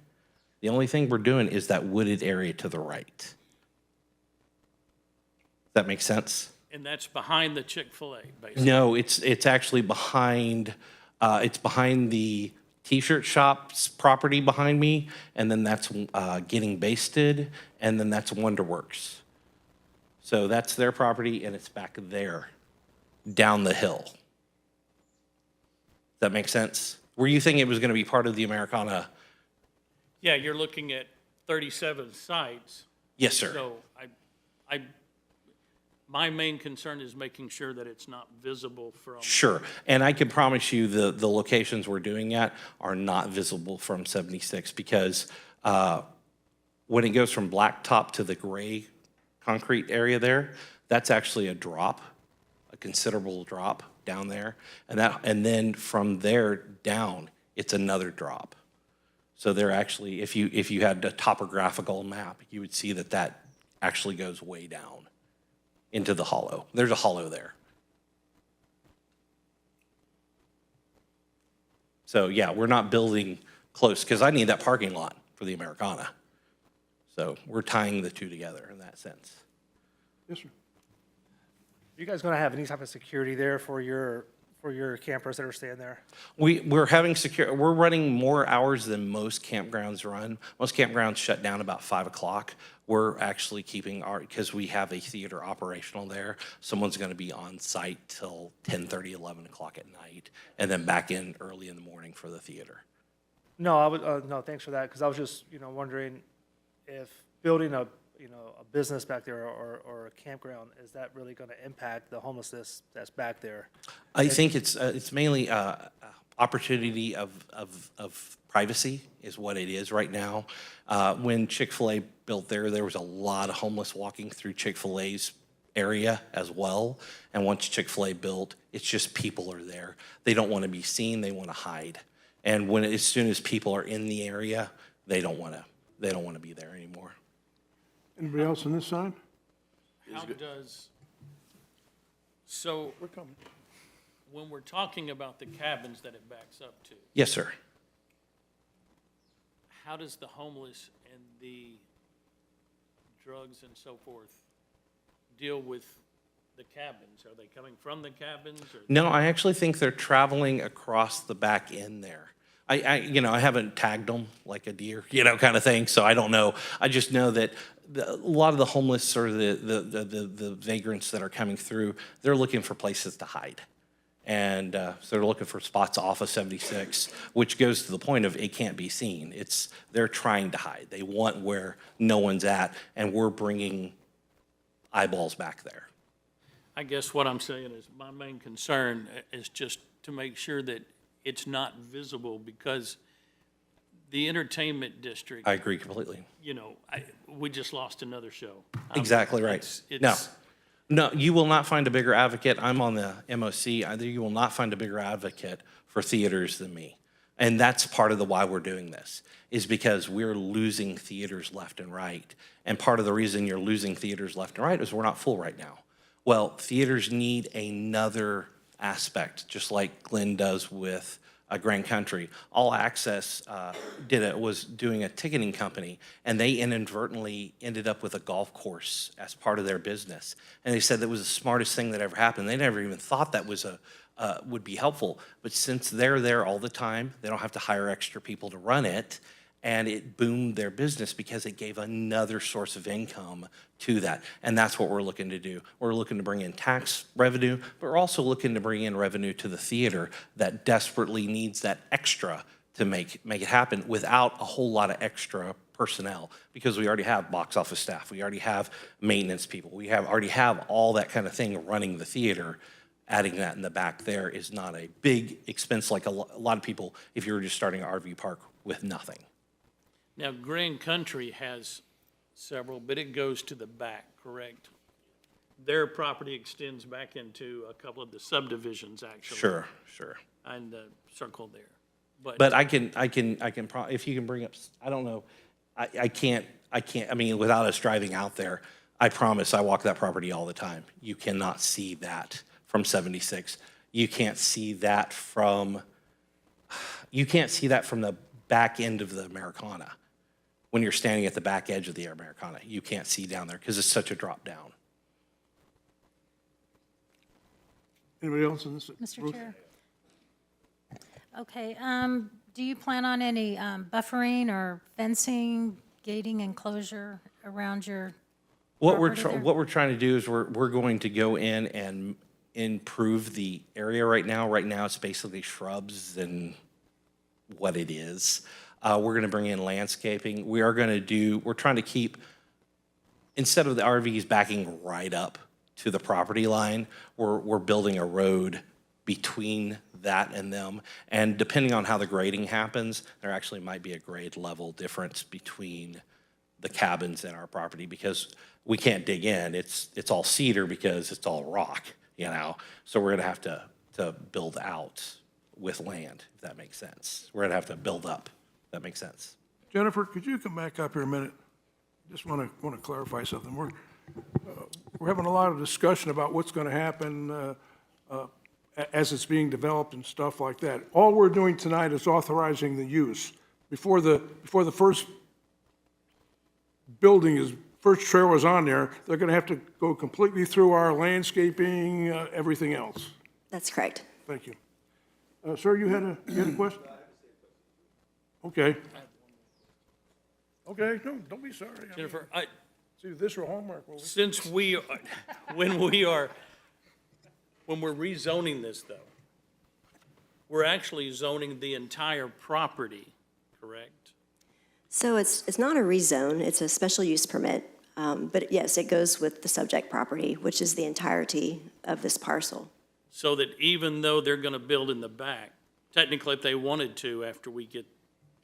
The only thing we're doing is that wooded area to the right. Does that make sense? And that's behind the Chick-fil-A, basically. No, it's actually behind, it's behind the T-shirt shop's property behind me, and then that's Getting Basted, and then that's Wonderworks. So that's their property, and it's back there, down the hill. Does that make sense? Were you thinking it was going to be part of the Americana? Yeah, you're looking at 37 sites. Yes, sir. So my main concern is making sure that it's not visible from. Sure, and I can promise you the locations we're doing at are not visible from 76 because when it goes from blacktop to the gray concrete area there, that's actually a drop, a considerable drop down there, and then from there down, it's another drop. So they're actually, if you had a topographical map, you would see that actually goes way down into the hollow. There's a hollow there. So yeah, we're not building close because I need that parking lot for the Americana. So we're tying the two together in that sense. Yes, sir. Are you guys going to have any type of security there for your campers that are staying there? We're running more hours than most campgrounds run. Most campgrounds shut down about 5 o'clock. We're actually keeping because we have a theater operational there. Someone's going to be on site till 10:30, 11 o'clock at night, and then back in early in the morning for the theater. No, no, thanks for that, because I was just, wondering if building a business back there or a campground, is that really going to impact the homelessness that's back there? I think it's mainly opportunity of privacy is what it is right now. When Chick-fil-A built there was a lot of homeless walking through Chick-fil-A's area as well. And once Chick-fil-A built, it's just people are there. They don't want to be seen, they want to hide. And as soon as people are in the area, they don't want to be there anymore. Anybody else on this side? So when we're talking about the cabins that it backs up to, Yes, sir. how does the homeless and the drugs and so forth deal with the cabins? Are they coming from the cabins? Or? No, I actually think they're traveling across the back end there. I haven't tagged them like a deer, kind of thing, so I don't know. I just know that a lot of the homeless or the vagrants that are coming through, they're looking for places to hide. And so they're looking for spots off of 76, which goes to the point of it can't be seen. They're trying to hide. They want where no one's at, and we're bringing eyeballs back there. I guess what I'm saying is my main concern is just to make sure that it's not visible because the entertainment district. I agree completely. We just lost another show. Exactly right. No, you will not find a bigger advocate. I'm on the MOC. You will not find a bigger advocate for theaters than me. And that's part of why we're doing this, is because we're losing theaters left and right. And part of the reason you're losing theaters left and right is we're not full right now. Well, theaters need another aspect, just like Glenn does with Grand Country. All Access was doing a ticketing company, and they inadvertently ended up with a golf course as part of their business. And they said that was the smartest thing that ever happened. They never even thought that was would be helpful. But since they're there all the time, they don't have to hire extra people to run it, and it boomed their business because it gave another source of income to that. And that's what we're looking to do. We're looking to bring in tax revenue, but we're also looking to bring in revenue to the theater that desperately needs that extra to make it happen without a whole lot of extra personnel, because we already have box office staff, we already have maintenance people, already have all that kind of thing running the theater. Adding that in the back there is not a big expense like a lot of people if you were just starting an RV park with nothing. Now, Grand Country has several, but it goes to the back, correct? Their property extends back into a couple of the subdivisions, actually. Sure. And the circle there. But if you can bring up, I don't know, I can't, I mean, without us driving out there, I promise I walk that property all the time. You cannot see that from 76. You can't see that from the back end of the Americana. When you're standing at the back edge of the Americana, you can't see down there because it's such a drop down. Anybody else in this? Mr. Ruth? Chair. Okay, do you plan on any buffering or fencing, gating, enclosure around your What property there? we're trying to do is we're going to go in and improve the area right now. Right now, it's basically shrubs and what it is. We're gonna bring in landscaping. We're trying to keep, instead of the RVs backing right up to the property line, we're building a road between that and them. And depending on how the grading happens, there actually might be a grade level difference between the cabins and our property, because we can't dig in. It's all cedar because it's all rock, you know? So we're gonna have to build out with land, if that makes sense. We're gonna have to build up, if that makes sense. Jennifer, could you come back up here a minute? Just want to clarify something. We're having a lot of discussion about what's going to happen as it's being developed and stuff like that. All we're doing tonight is authorizing the use. Before the first first trail is on there, they're going to have to go completely through our landscaping, everything else. That's correct. Thank you. Sir, you had a question? Okay. Okay, no, don't be sorry. Jennifer, See, this or homework, will we? since when we're rezoning this, though, we're actually zoning the entire property, correct? So it's not a rezone, it's a special use permit. But yes, it goes with the subject property, which is the entirety of this parcel. So that even though they're gonna build in the back, technically, if they wanted to, after we get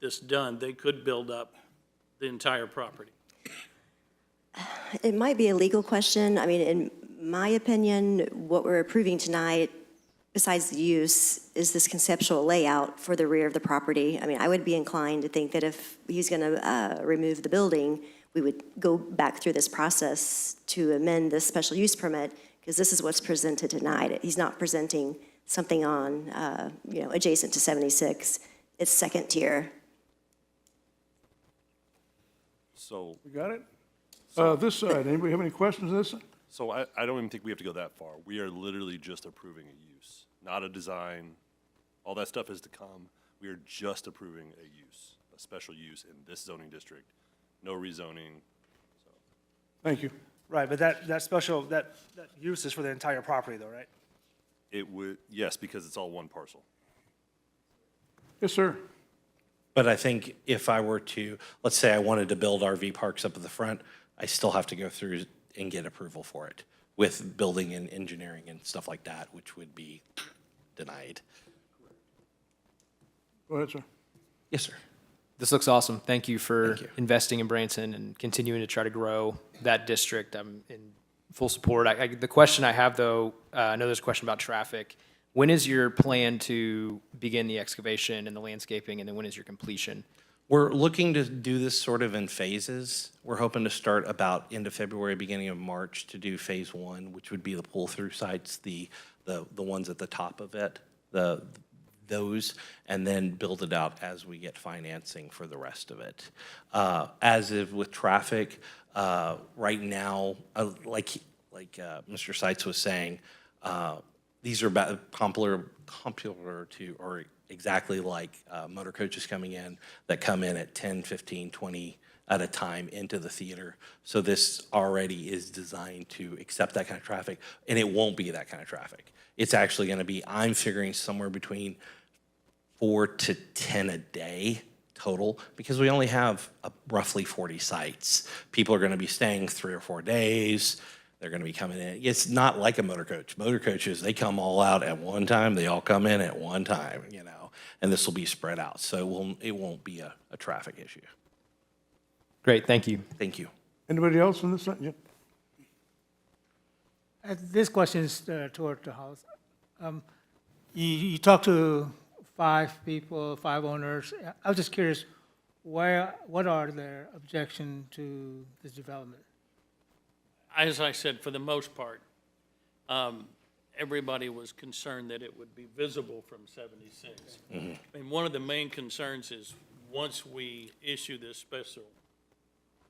this done, they could build up the entire property. It might be a legal question. I mean, in my opinion, what we're approving tonight, besides the use, is this conceptual layout for the rear of the property. I mean, I would be inclined to think that if he's going to remove the building, we would go back through this process to amend this special use permit, because this is what's presented tonight. He's not presenting something on, adjacent to 76. It's second tier. So, You got it? This side, anybody have any questions on this? so I don't even think we have to go that far. We are literally just approving a use, not a design. All that stuff is to come. We are just approving a use, a special use in this zoning district. No rezoning. Thank you. Right, but that use is for the entire property though, right? It would, yes, because it's all one parcel. Yes, sir. But I think if I were to, let's say I wanted to build RV parks up at the front, I still have to go through and get approval for it with building and engineering and stuff like that, which would be denied. Go ahead, sir. Yes, sir. This looks awesome. Thank you for Thank you. investing in Branson and continuing to try to grow that district. I'm in full support. The question I have, though, I know there's a question about traffic. When is your plan to begin the excavation and the landscaping, and then when is your completion? We're looking to do this sort of in phases. We're hoping to start about end of February, beginning of March to do phase one, which would be the pull-through sites, the ones at the top of it, those and then build it out as we get financing for the rest of it. As if with traffic, right now, like Mr. Seitz was saying, these are about comparable to, or exactly like motor coaches coming in that come in at 10, 15, 20 at a time into the theater. So this already is designed to accept that kind of traffic, and it won't be that kind of traffic. It's actually going to be, I'm figuring somewhere between 4 to 10 a day total, because we only have roughly 40 sites. People are going to be staying 3 or 4 days. They're going to be coming in. It's not like a motor coach. Motor coaches, they come all out at one time. They all come in at one time, you know, and this will be spread out. So it won't be a traffic issue. Great, thank you. Thank you. Anybody else on this side? Yeah. This question is toward the House. You talked to 5 people, 5 owners. I was just curious, what are their objections to this development? As I said, for the most part, everybody was concerned that it would be visible from 76. And one of the main concerns is, once we issue this special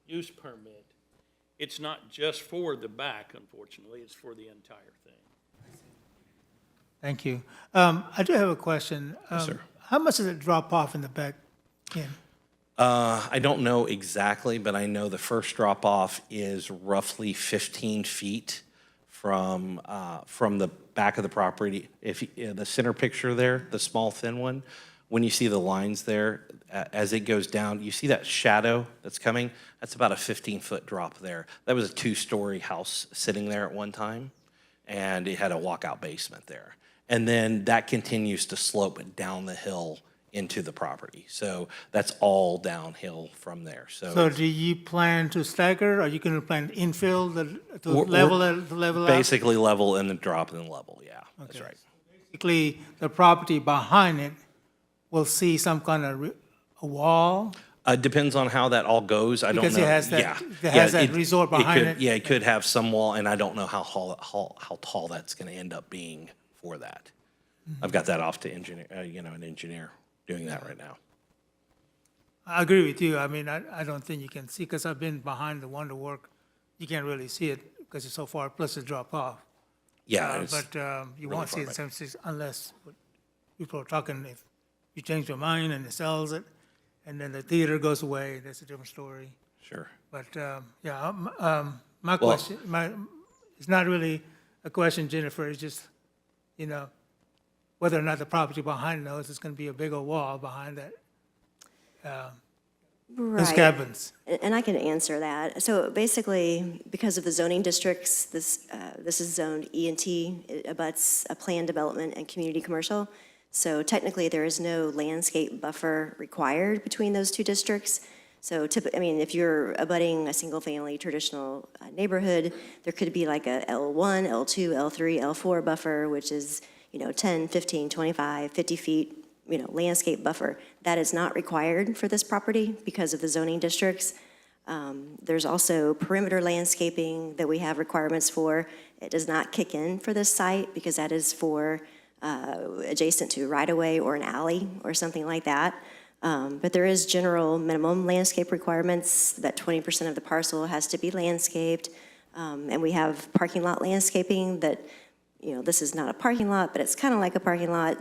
use permit, it's not just for the back, unfortunately, it's for the entire thing. Thank you. I do have a question. Yes, sir. How much does it drop off in the back end? I don't know exactly, but I know the first drop-off is roughly 15 feet from the back of the property. If the center picture there, the small thin one, when you see the lines there, as it goes down, you see that shadow that's coming? That's about a 15-foot drop there. That was a 2-story house sitting there at one time, and it had a walkout basement there. And then that continues to slope down the hill into the property. So that's all downhill from there. So do you plan to stagger? Are you going to plan to infill to We're- level out? Basically level and then drop and then level, yeah, that's Okay. right. Basically, the property behind it will see some kind of a wall? Depends on how that all goes. I don't know. Because it has that- Yeah. it has Yeah, that resort behind could- it. Yeah, it could have some wall, and I don't know how tall that's going to end up being for that. Mm-hmm. I've got that off to engineer, an engineer doing that right now. I agree with you. I mean, I don't think you can see, because I've been behind the Wonder Work. You can't really see it because it's so far, plus the drop off. Yeah, it's But you really won't see far it in back. 76 unless people are talking, if you change your mind and it sells it, and then the theater goes away, that's a different story. Sure. But, yeah, my question, it's not really a question, Jennifer, it's just, you know, whether or not the property behind those is going to be a bigger wall behind that, those Right. cabins. And I can answer that. So basically, because of the zoning districts, this is zoned E and T. It abuts a planned development and community commercial. So technically, there is no landscape buffer required between those 2 districts. So if you're abutting a single-family traditional neighborhood, there could be like a L1, L2, L3, L4 buffer, which is, 10, 15, 25, 50 feet, landscape buffer. That is not required for this property because of the zoning districts. There's also perimeter landscaping that we have requirements for. It does not kick in for this site because that is for adjacent to right-of-way or an alley or something like that. But there is general minimum landscape requirements that 20% of the parcel has to be landscaped. And we have parking lot landscaping that, this is not a parking lot, but it's kind of like a parking lot.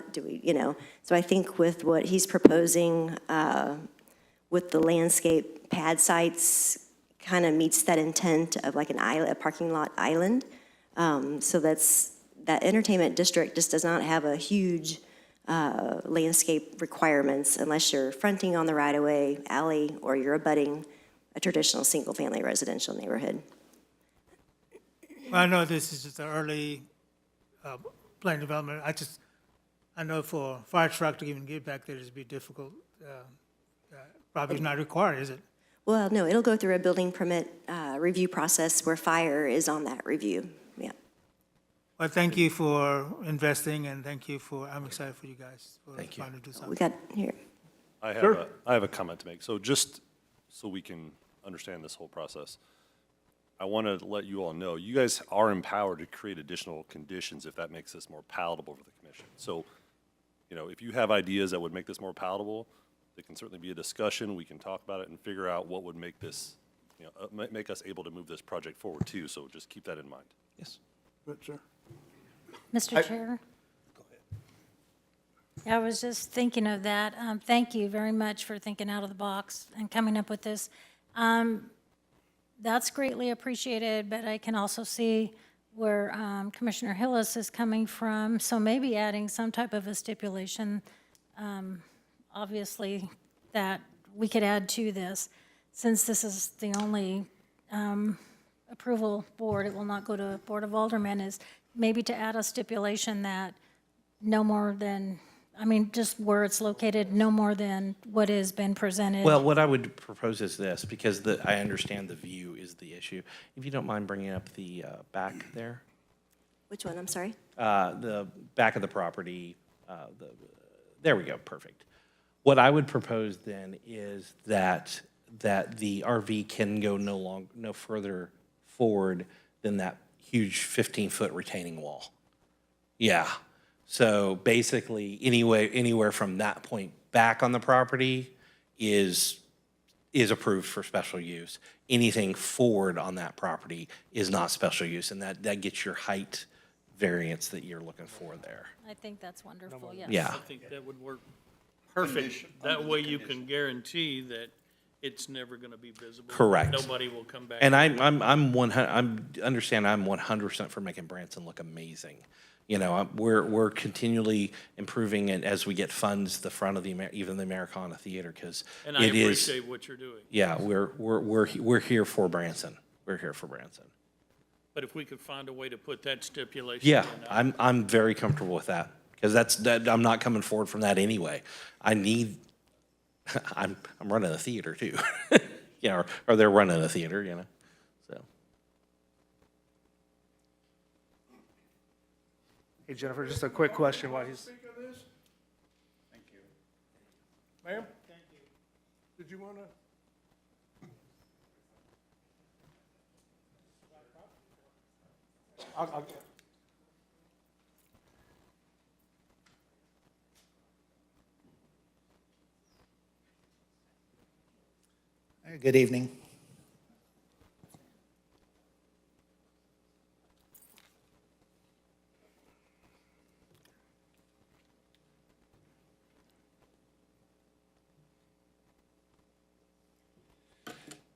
So I think with what he's proposing, with the landscape pad sites, kind of meets that intent of like an island, a parking lot island. So that entertainment district just does not have a huge landscape requirements unless you're fronting on the right-of-way, alley, or you're abutting a traditional single-family residential neighborhood. Well, I know this is just an early planned development. I know for a fire truck to even get back there, it'd be difficult. Probably not required, is it? Well, no, it'll go through a building permit review process where fire is on that review, yeah. Well, thank you for investing, and I'm excited for you guys for Thank you. trying to do something. We got, here, I Sure. have a comment to make. So just so we can understand this whole process, I want to let you all know, you guys are empowered to create additional conditions if that makes this more palatable for the commission. So you know, if you have ideas that would make this more palatable, there can certainly be a discussion. We can talk about it and figure out what would make this, you know, make us able to move this project forward too. So just keep that in mind. Yes. Good, sir. Mr. Chair? I was just thinking of that. Thank you very much for thinking out of the box and coming up with this. That's greatly appreciated, but I can also see where Commissioner Hillis is coming from. So maybe adding some type of a stipulation, obviously, that we could add to this. Since this is the only approval board, it will not go to Board of Aldermen, is maybe to add a stipulation that no more than, I mean, just where it's located, no more than what has been presented. Well, what I would propose is this, because I understand the view is the issue. If you don't mind bringing up the back there, Which one, I'm sorry? the back of the property, there we go, perfect. What I would propose then is that the RV can go no further forward than that huge 15-foot retaining wall. Yeah. So basically, anywhere from that point back on the property is approved for special use. Anything forward on that property is not special use, and that gets your height variance that you're looking for there. I think that's wonderful, yes. Yeah. I think that would work perfect. That way you can guarantee that it's never gonna be visible. Correct. Nobody will come back. And I'm 100% for making Branson look amazing. You know, we're continually improving it as we get funds, the front of even the Americana Theater, because And I it is. appreciate what you're doing. Yeah, we're here for Branson. We're here for Branson. But if we could find a way to put that stipulation Yeah, in, I'm very comfortable with that, because I'm not coming forward from that anyway. I'm running a theater too, you know, or they're running a theater, you know, so. Hey, Jennifer, just a quick question while he's, Speak on this? Thank you. Ma'am? Thank you. Did you want to? Good evening.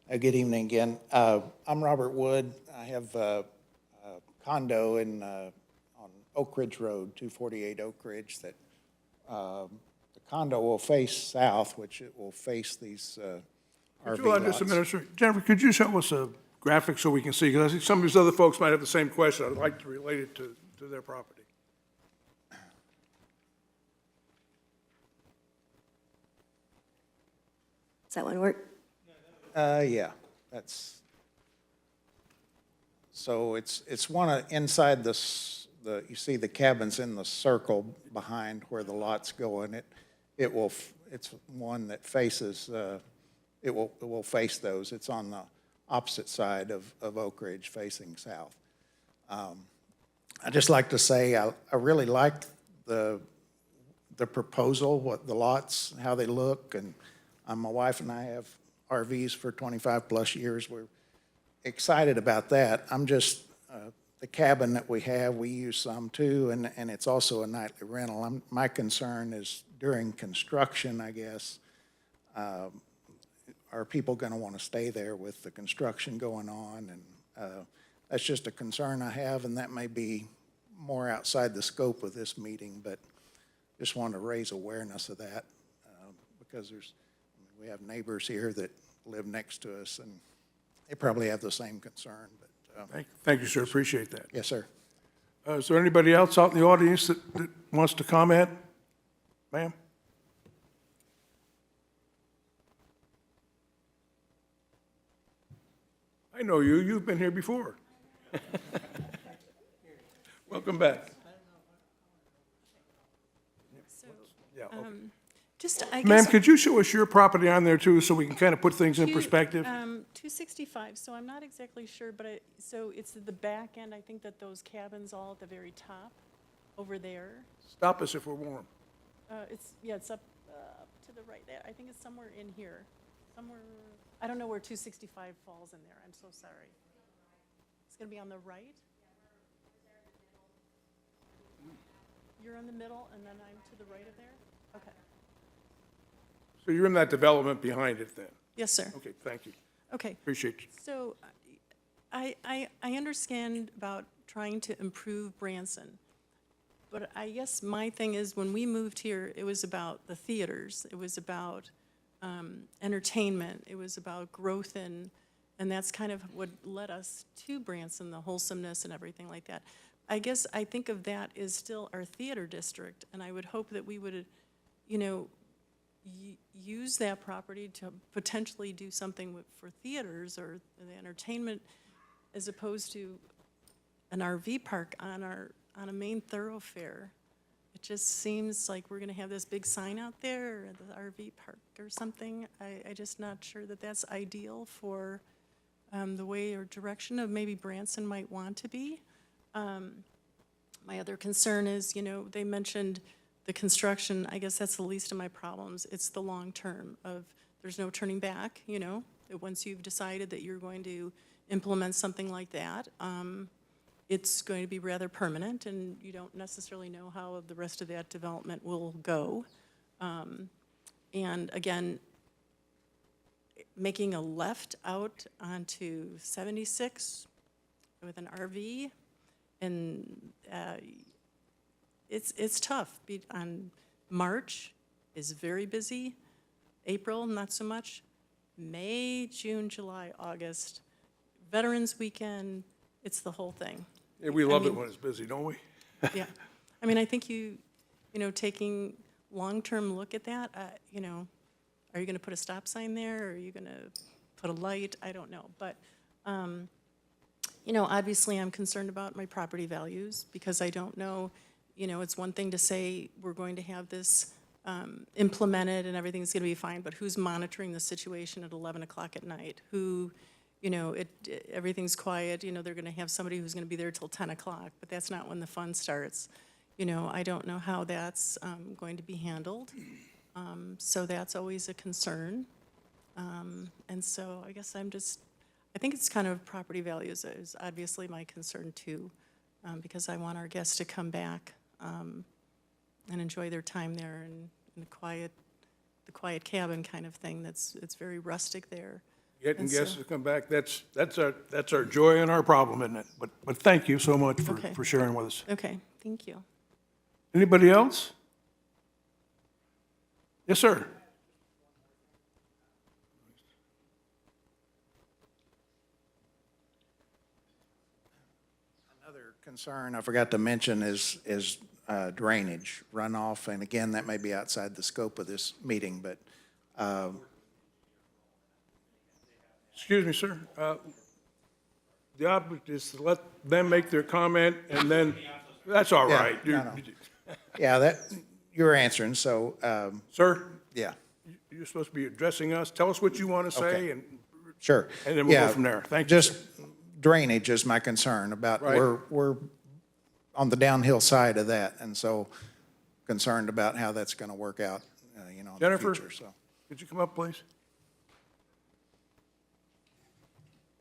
Good evening again. I'm Robert Wood. I have a condo on Oak Ridge Road, 248 Oak Ridge, that the condo will face south, which it will face these RV Could you hold on lots. just a minute, sir? Jennifer, could you show us a graphic so we can see? Because I think some of these other folks might have the same question. I'd like to relate it to their property. Does that one work? Yeah, so it's one inside you see the cabins in the circle behind where the lots go, and it's one that faces, it will face those. It's on the opposite side of Oak Ridge, facing south. I'd just like to say I really like the proposal, what the lots, how they look, and my wife and I have RVs for 25-plus years. We're excited about that. I'm just, the cabin that we have, we use some too, and it's also a nightly rental. My concern is during construction, I guess, are people going to want to stay there with the construction going on? And that's just a concern I have, and that may be more outside the scope of this meeting, but just wanted to raise awareness of that because we have neighbors here that live next to us, and they probably have the same concern. But Thank you, sir. Appreciate that. yes, sir. Is there anybody else out in the audience that wants to comment? Ma'am? I know you. You've been here before. Welcome back. So, Yeah, okay. just, I Ma'am, guess. could you show us your property on there too, so we can kind of put things in perspective? 265, so I'm not exactly sure, but so it's at the back end, I think that those cabins all at the very top, over there. Stop us if we're warm. It's up to the right there. I think it's somewhere in here. Somewhere, I don't know where 265 falls in there. I'm so sorry. It's going to be on the right? You're in the middle, and then I'm to the right of there? Okay. So you're in that development behind it then? Yes, sir. Okay, thank you. Okay. Appreciate you. So I understand about trying to improve Branson, but I guess my thing is when we moved here, it was about the theaters. It was about entertainment. It was about growth and that's kind of what led us to Branson, the wholesomeness and everything like that. I guess I think of that as still our theater district, and I would hope that we would, you know, use that property to potentially do something for theaters or the entertainment as opposed to an RV park on a main thoroughfare. It just seems like we're gonna have this big sign out there, the RV park or something. I just not sure that that's ideal for the way or direction of maybe Branson might want to be. My other concern is, you know, they mentioned the construction. I guess that's the least of my problems. It's the long term of there's no turning back, you know, that once you've decided that you're going to implement something like that, it's going to be rather permanent, and you don't necessarily know how the rest of that development will go. And again, making a left out onto 76 with an RV, and it's tough. On March is very busy. April, not so much. May, June, July, August, Veterans Weekend, it's the whole thing. Yeah, we love it when it's busy, don't we? Yeah. I mean, I think you know, taking long-term look at that, you know, are you going to put a stop sign there? Or are you going to put a light? I don't know. But, you know, obviously I'm concerned about my property values because I don't know, you know, it's one thing to say we're going to have this implemented and everything's going to be fine, but who's monitoring the situation at 11 o'clock at night? Who, you know, everything's quiet, you know, they're going to have somebody who's going to be there till 10 o'clock, but that's not when the fun starts. You know, I don't know how that's going to be handled. So that's always a concern. And so I guess I think it's kind of property values is obviously my concern too, because I want our guests to come back and enjoy their time there in the quiet cabin kind of thing. It's very rustic there. Getting And guests so- to come back, that's our joy and our problem, isn't it? But thank you so much Okay. for sharing with us. Okay, thank you. Anybody else? Yes, sir. Another concern I forgot to mention is drainage, runoff, and again, that may be outside the scope of this meeting, but Excuse me, sir. The object is to let them make their comment, and then, that's all Yeah, right. no, no. yeah, that, you're answering, so, Sir, yeah, you're supposed to be addressing us. Tell us what you want to say, Okay. and sure. then we'll Yeah, go from there. Thank you, Just sir. drainage is my concern about, Right. we're on the downhill side of that, and so concerned about how that's going to work out, you know, in the Jennifer? future, so. Could you come up, please?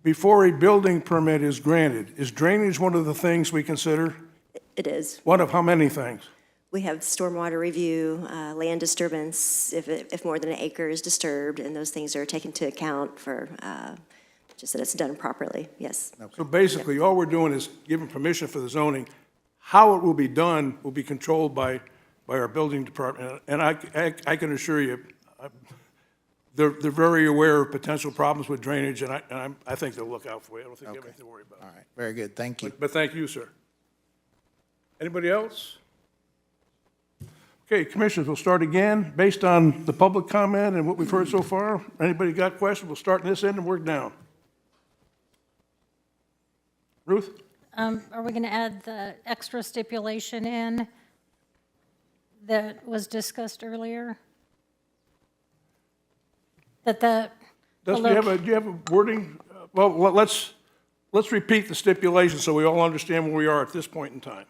Before a building permit is granted, is drainage one of the things we consider? It is. One of how many things? We have stormwater review, land disturbance, if more than an acre is disturbed, and those things are taken into account for, just that it's done properly, yes. So basically, all we're doing is giving permission for the zoning. How it will be done will be controlled by our building department. And I can assure you, they're very aware of potential problems with drainage, and I think they'll look out for you. I don't think you have Okay. anything to worry about. All right, very good, thank you. But thank you, sir. Anybody else? Okay, commissioners, we'll start again. Based on the public comment and what we've heard so far, anybody got questions? We'll start in this end and work down. Ruth? Are we going to add the extra stipulation in that was discussed earlier? That the Do you have a wording? Well, let's repeat the stipulation so we all understand where we are at this point in time.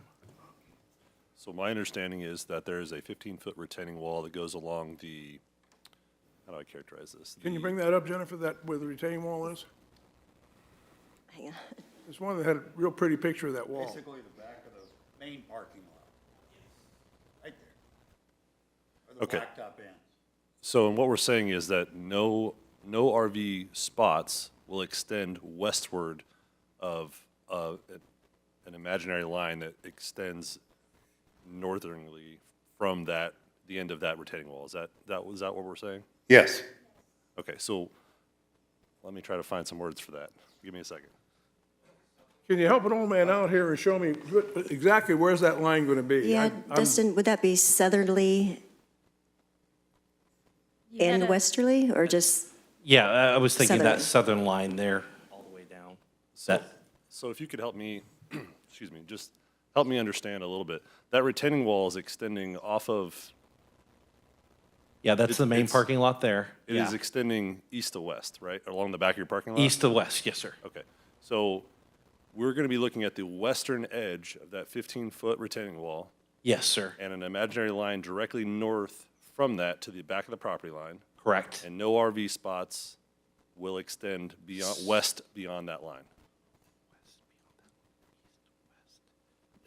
So my understanding is that there is a 15-foot retaining wall that goes along the, how do I characterize this? Can you bring that up, Jennifer, that where the retaining wall is? Hang on. There's one that had a real pretty picture of that wall. Basically the back of the main parking lot. Right there. Or the Okay. blacktop ends. So, and what we're saying is that no RV spots will extend westward of an imaginary line that extends northernly from the end of that retaining wall. Is that what we're saying? Yes. Okay, so let me try to find some words for that. Give me a second. Can you help an old man out here and show me exactly where's that line going to be? Yeah, I'm- Dustin, would that be southerly You and gotta- westerly, or just, Yeah, I was thinking that Southerly. southern line there, all the way down. That, So if you could help me, excuse me, just help me understand a little bit. That retaining wall is extending off of, yeah, that's the main it's- parking lot there. it Yeah. is extending east to west, right? Along the back of your parking lot? East to west, yes, sir. Okay, so we're going to be looking at the western edge of that 15-foot retaining wall Yes, sir. and an imaginary line directly north from that to the back of the property line, Correct. and no RV spots will extend west beyond that line.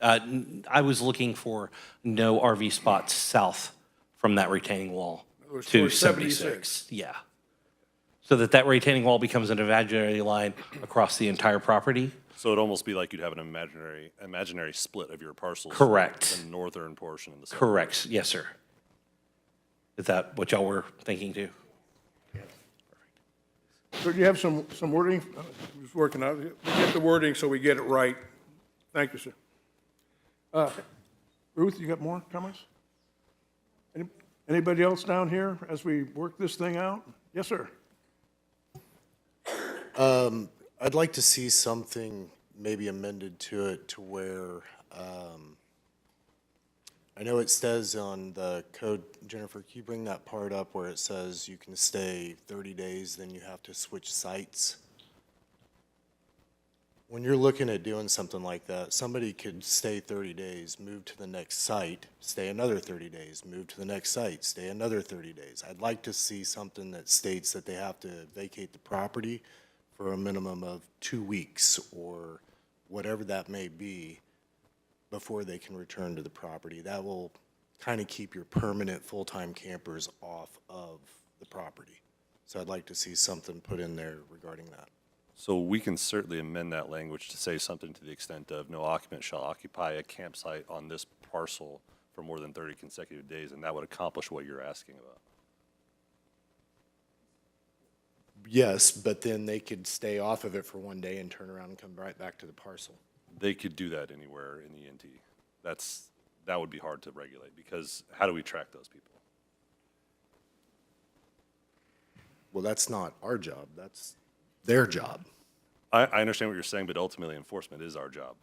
I was looking for no RV spots south from that retaining wall was to towards 76. 76. Yeah. So that retaining wall becomes an imaginary line across the entire property. So it'd almost be like you'd have an imaginary split of your parcels. Correct. The northern portion and the southern. Correct. Yes, sir. Is that what y'all were thinking too? So do you have some wording? Just working out. Get the wording so we get it right. Thank you, sir. Ruth, you got more comments? Anybody else down here as we work this thing out? Yes, sir. I'd like to see something maybe amended to it to where, I know it says on the code, Jennifer, can you bring that part up where it says you can stay 30 days, then you have to switch sites? When you're looking at doing something like that, somebody could stay 30 days, move to the next site, stay another 30 days, move to the next site, stay another 30 days. I'd like to see something that states that they have to vacate the property for a minimum of 2 weeks or whatever that may be before they can return to the property. That will kind of keep your permanent full-time campers off of the property. So I'd like to see something put in there regarding that. So we can certainly amend that language to say something to the extent of no occupant shall occupy a campsite on this parcel for more than 30 consecutive days, and that would accomplish what you're asking about. Yes, but then they could stay off of it for 1 day and turn around and come right back to the parcel. They could do that anywhere in the NT. That would be hard to regulate, because how do we track those people? Well, that's not our job, that's their job. I understand what you're saying, but ultimately enforcement is our job.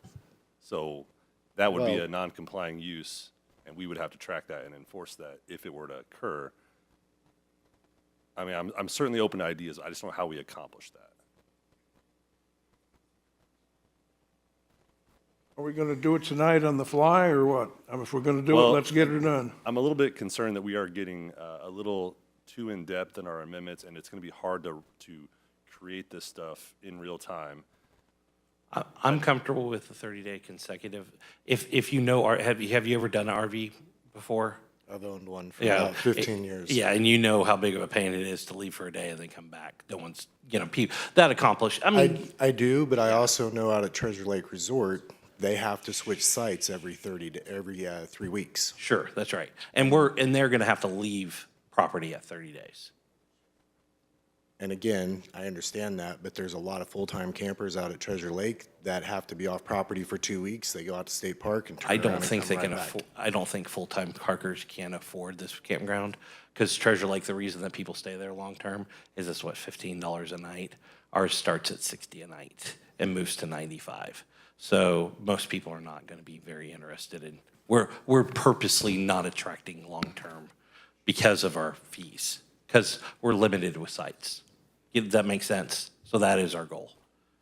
So that would be Well- a non-complying use, and we would have to track that and enforce that if it were to occur. I mean, I'm certainly open to ideas. I just don't know how we accomplish that. Are we going to do it tonight on the fly, or what? I mean, if we're going to do it, Well- let's get it done. I'm a little bit concerned that we are getting a little too in-depth in our amendments, and it's going to be hard to create this stuff in real time. I'm comfortable with the 30-day consecutive. If you know, have you ever done an RV before? I've owned one for Yeah. about 15 years. Yeah, and you know how big of a pain it is to leave for a day and then come back. No one's, people, that accomplished, I mean, I do, but I also know out at Treasure Lake Resort, they have to switch sites every 3 weeks. sure, that's right. And they're gonna have to leave property at 30 days. And again, I understand that, but there's a lot of full-time campers out at Treasure Lake that have to be off property for 2 weeks. They go out to State Park and turn I around don't and think they come can right back. afford, I don't think full-time parkers can afford this campground. Because Treasure Lake, the reason that people stay there long-term is it's what, $15 a night? Ours starts at 60 a night and moves to 95. So most people are not gonna be very interested in, we're purposely not attracting long-term because of our fees, because we're limited with sites. If that makes sense. So that is our goal.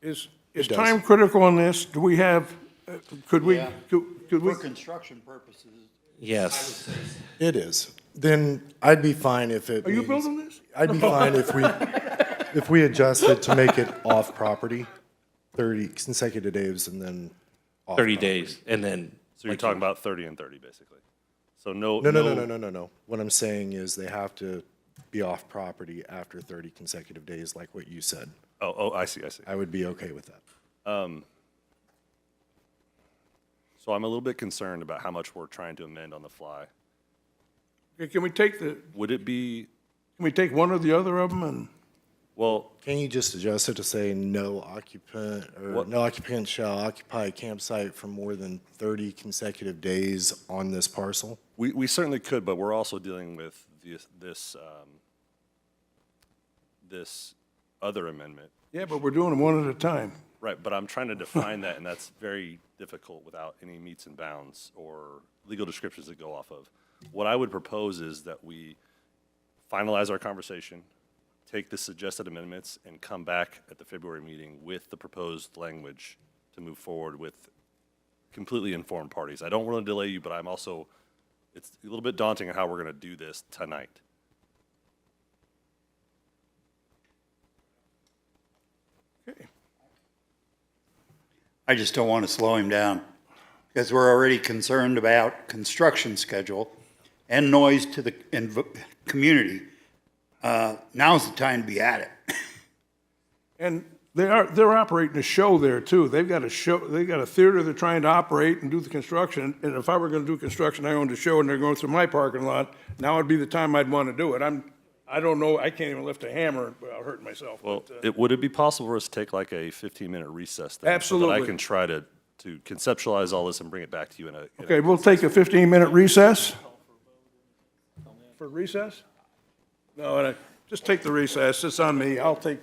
Is does. time critical on this? Do we have Could we, Yeah. could we? For construction purposes. Yes. It is. Then I'd be fine if it Are you means- building this? I'd be fine if we adjust it to make it off property, 30 consecutive days and then off 30 property. days, and then. So you're talking about 30 and 30, basically. So no. No. What I'm saying is they have to be off property after 30 consecutive days, like what you said. Oh, I see. I would be okay with that. So I'm a little bit concerned about how much we're trying to amend on the fly. Okay, can we take the, Would it be, can we take one or the other of them and? well, Can you just adjust it to say no occupant, or What- no occupant shall occupy a campsite for more than 30 consecutive days on this parcel? we certainly could, but we're also dealing with this other amendment. Yeah, but we're doing them one at a time. Right, but I'm trying to define that, and that's very difficult without any meets and bounds or legal descriptions to go off of. What I would propose is that we finalize our conversation, take the suggested amendments, and come back at the February meeting with the proposed language to move forward with completely informed parties. I don't want to delay you, but I'm also, it's a little bit daunting on how we're going to do this tonight. Okay. I just don't want to slow him down because we're already concerned about construction schedule and noise to the community. Now's the time to be at it. And they're operating a show there too. They've got a show, they've got a theater they're trying to operate and do the construction. And if I were gonna do construction, I owned a show and they're going through my parking lot, now would be the time I'd wanna do it. I don't know, I can't even lift a hammer without hurting myself. Well, but, would it be possible for us to take like a 15-minute recess then? So that Absolutely. I can try to conceptualize all this and bring it back to you in a. Okay, we'll take a 15-minute recess. For recess? No, just take the recess. It's on me. I'll take,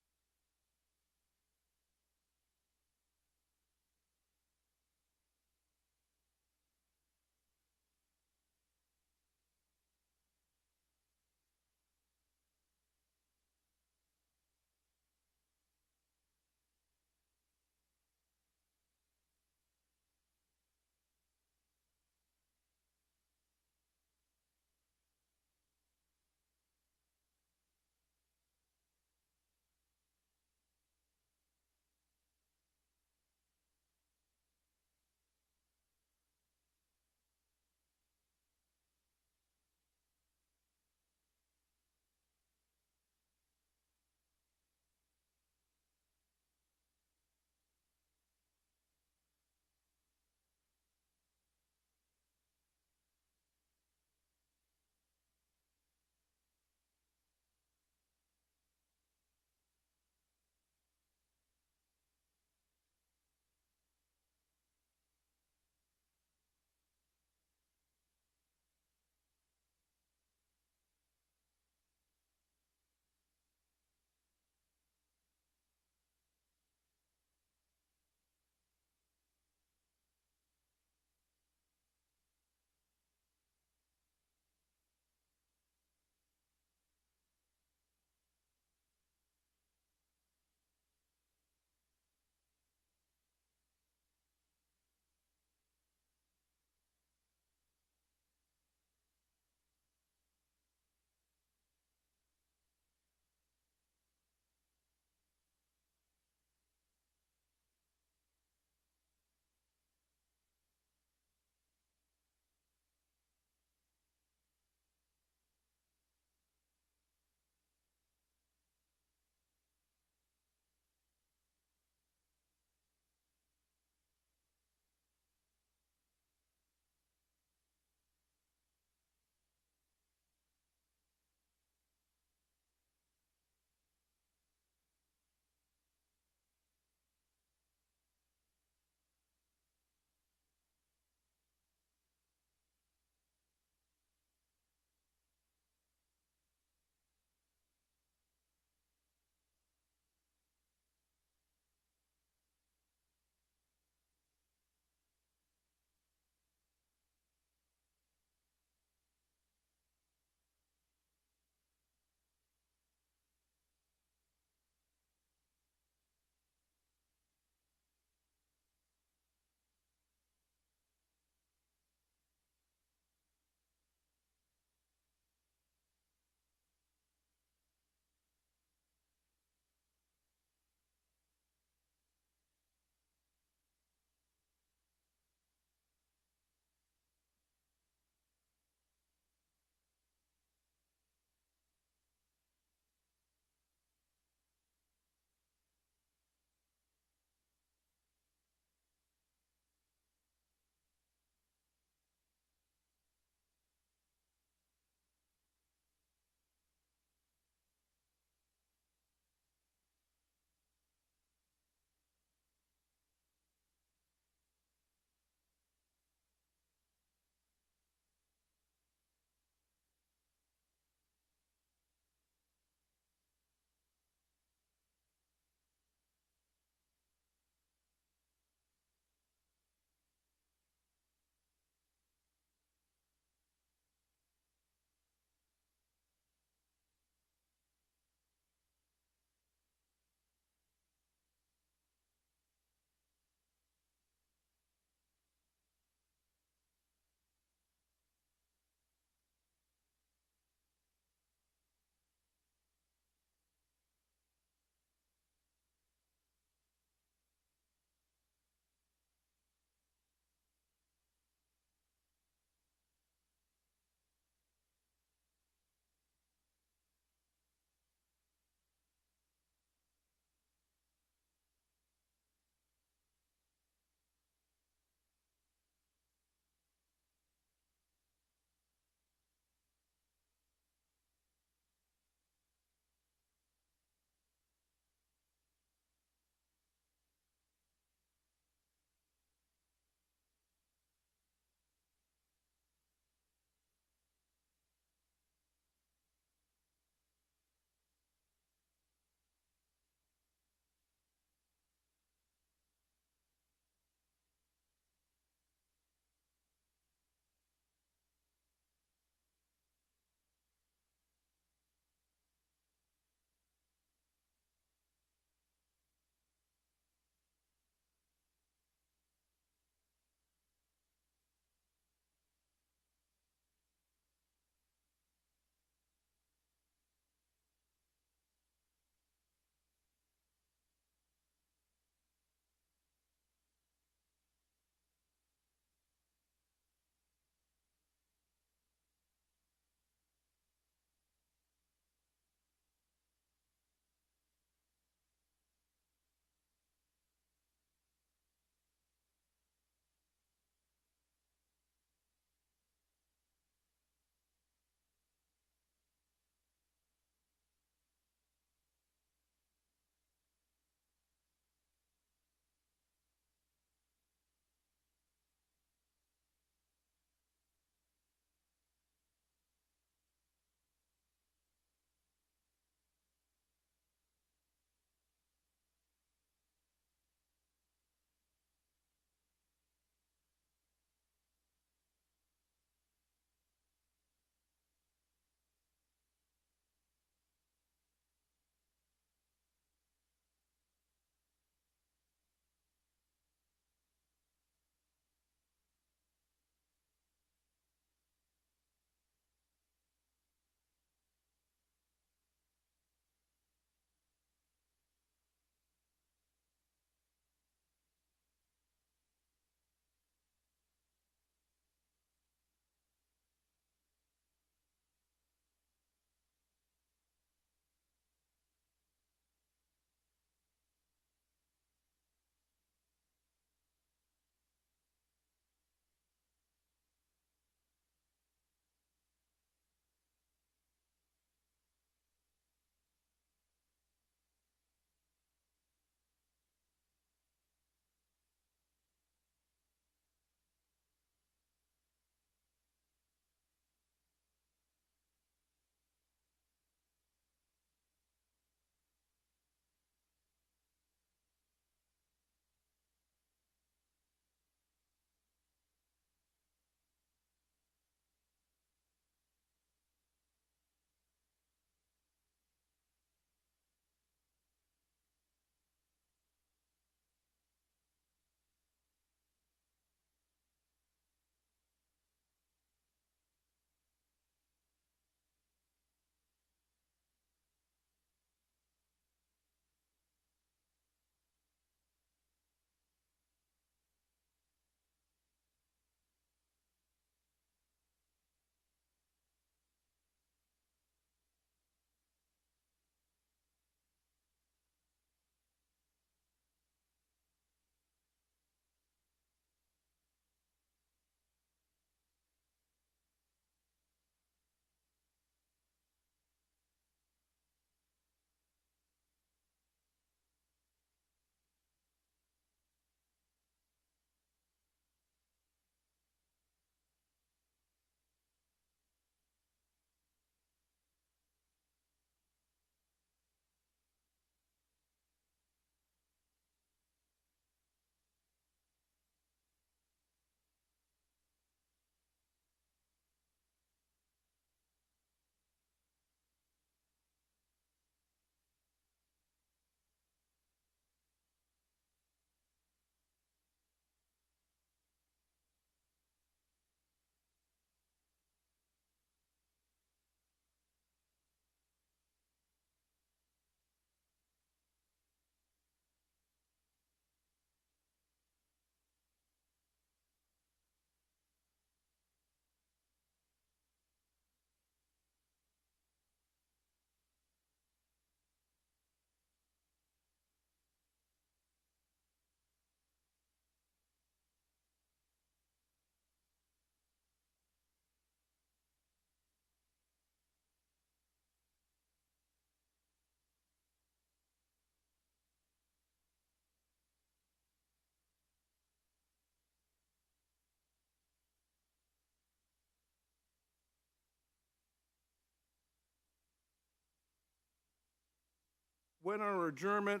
when our adjournment,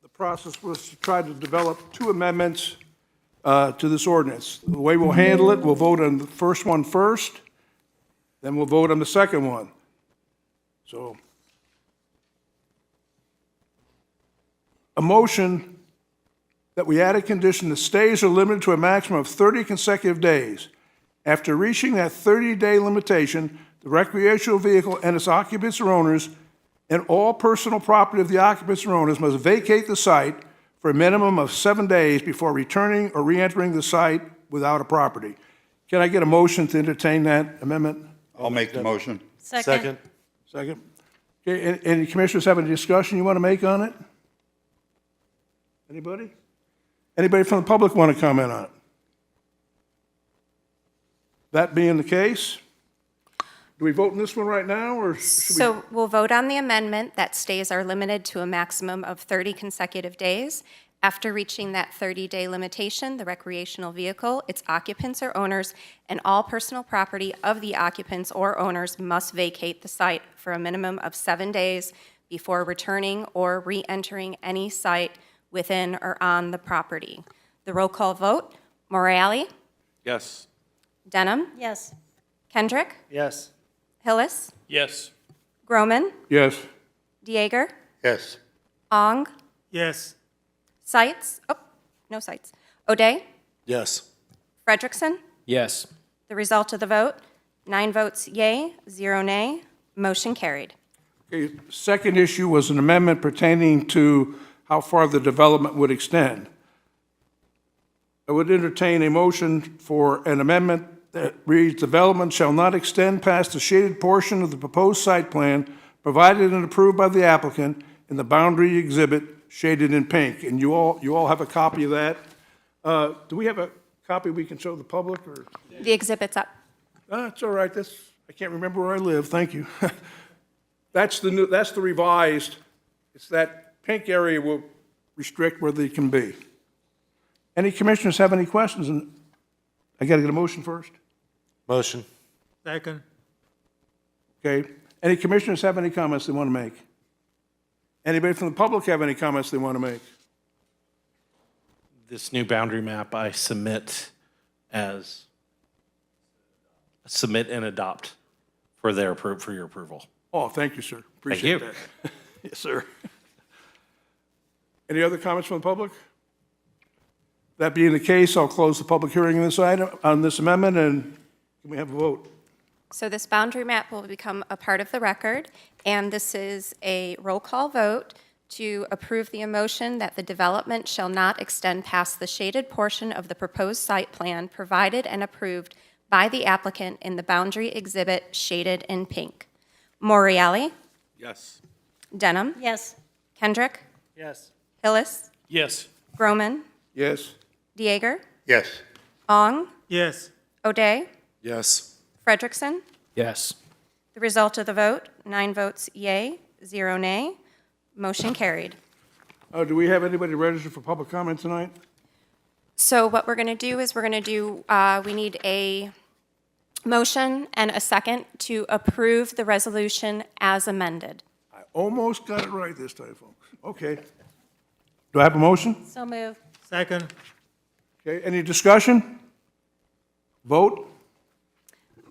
the process was to try to develop two amendments to this ordinance. The way we'll handle it, we'll vote on the first one first, then we'll vote on the second one. So, a motion that we add a condition that stays are limited to a maximum of 30 consecutive days. After reaching that 30-day limitation, the recreational vehicle and its occupants or owners and all personal property of the occupants or owners must vacate the site for a minimum of 7 days before returning or re-entering the site without a property. Can I get a motion to entertain that amendment? I'll make the motion. Second. Second. Okay, any commissioners have any discussion you want to make on it? Anybody? Anybody from the public want to comment on it? That being the case, do we vote on this one right now, or should we? So we'll vote on the amendment that stays are limited to a maximum of 30 consecutive days. After reaching that 30-day limitation, the recreational vehicle, its occupants or owners, and all personal property of the occupants or owners must vacate the site for a minimum of 7 days before returning or re-entering any site within or on the property. The roll call vote, Morale, Yes. Denham, Yes. Kendrick, Yes. Hillis, Yes. Groman, Yes. Dieger, Yes. Ong, Yes. Sights, oh, no Sights, O'Day, Yes. Frederickson. Yes. The result of the vote, 9 votes yea, 0 nay, motion carried. Okay, second issue was an amendment pertaining to how far the development would extend. I would entertain a motion for an amendment that reads, "Development shall not extend past the shaded portion of the proposed site plan provided and approved by the applicant in the boundary exhibit shaded in pink." And you all have a copy of that. Do we have a copy we can show the public, or? The exhibit's up. It's all right, I can't remember where I live, thank you. That's the revised, it's that pink area will restrict where they can be. Any commissioners have any questions? And I got to get a motion first? Motion. Second. Okay. Any commissioners have any comments they want to make? Anybody from the public have any comments they want to make? This new boundary map I submit and adopt for your approval. Oh, thank you, sir. Appreciate you. that. Yes, sir. Any other comments from the public? That being the case, I'll close the public hearing on this item, on this amendment, and can we have a vote? So this boundary map will become a part of the record, and this is a roll call vote to approve the motion that the development shall not extend past the shaded portion of the proposed site plan provided and approved by the applicant in the boundary exhibit shaded in pink. Morale, Yes. Denham, Yes. Kendrick, Yes. Hillis, Yes. Groman, Yes? Dieger, Yes. Ong, Yes. O'Day, Yes. Frederickson. Yes. The result of the vote, 9 votes yea, 0 nay, motion carried. Do we have anybody registered for public comment tonight? So what we're going to do is we need a motion and a second to approve the resolution as amended. I almost got it right this time, folks. Okay. Do I have a motion? So move. Second. Okay, any discussion? Vote?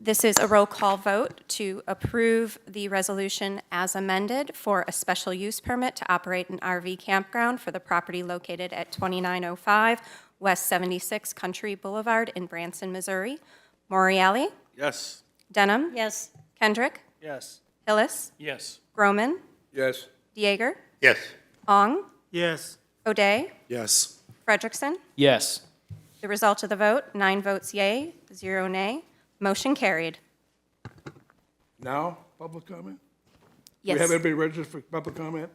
This is a roll call vote to approve the resolution as amended for a special use permit to operate an RV campground for the property located at 2905 West 76 Country Boulevard in Branson, Missouri. Morale, Yes. Denham, Yes. Kendrick, Yes. Hillis, Yes. Groman, Yes. Dieger, Yes. Ong, Yes. O'Day, Yes. Frederickson. Yes. The result of the vote, 9 votes yea, 0 nay, motion carried. Now, public comment? Do Yes. we have anybody registered for public comment?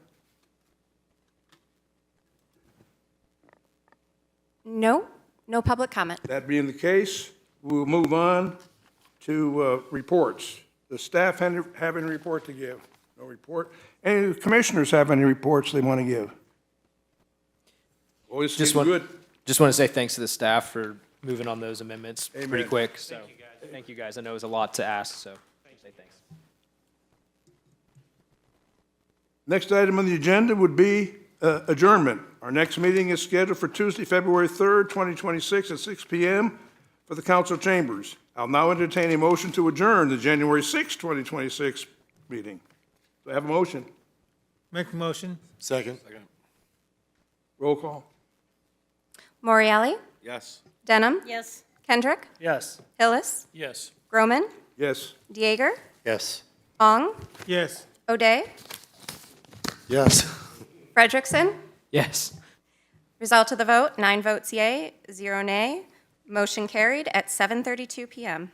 No, no public comment. That being the case, we'll move on to reports. Does staff have any report to give? No report. Any of the commissioners have any reports they want to give? Always Just seems want, good. just want to say thanks to the staff for moving on those amendments pretty Amen. quick. So thank you guys. I know it was a lot to ask, so say thanks. Next item on the agenda would be adjournment. Our next meeting is scheduled for Tuesday, February 3rd, 2026 at 6 p.m. for the council chambers. I'll now entertain a motion to adjourn the January 6th, 2026 meeting. Do I have a motion? Make a motion. Second. Roll call. Moriali? Yes. Denham? Yes. Kendrick? Yes. Hillis? Yes. Groman? Yes. Dieger? Yes. Ong? Yes. O'Day? Yes. Frederickson? Yes. Result of the vote, 9 votes yea, 0 nay. Motion carried at 7:32 PM.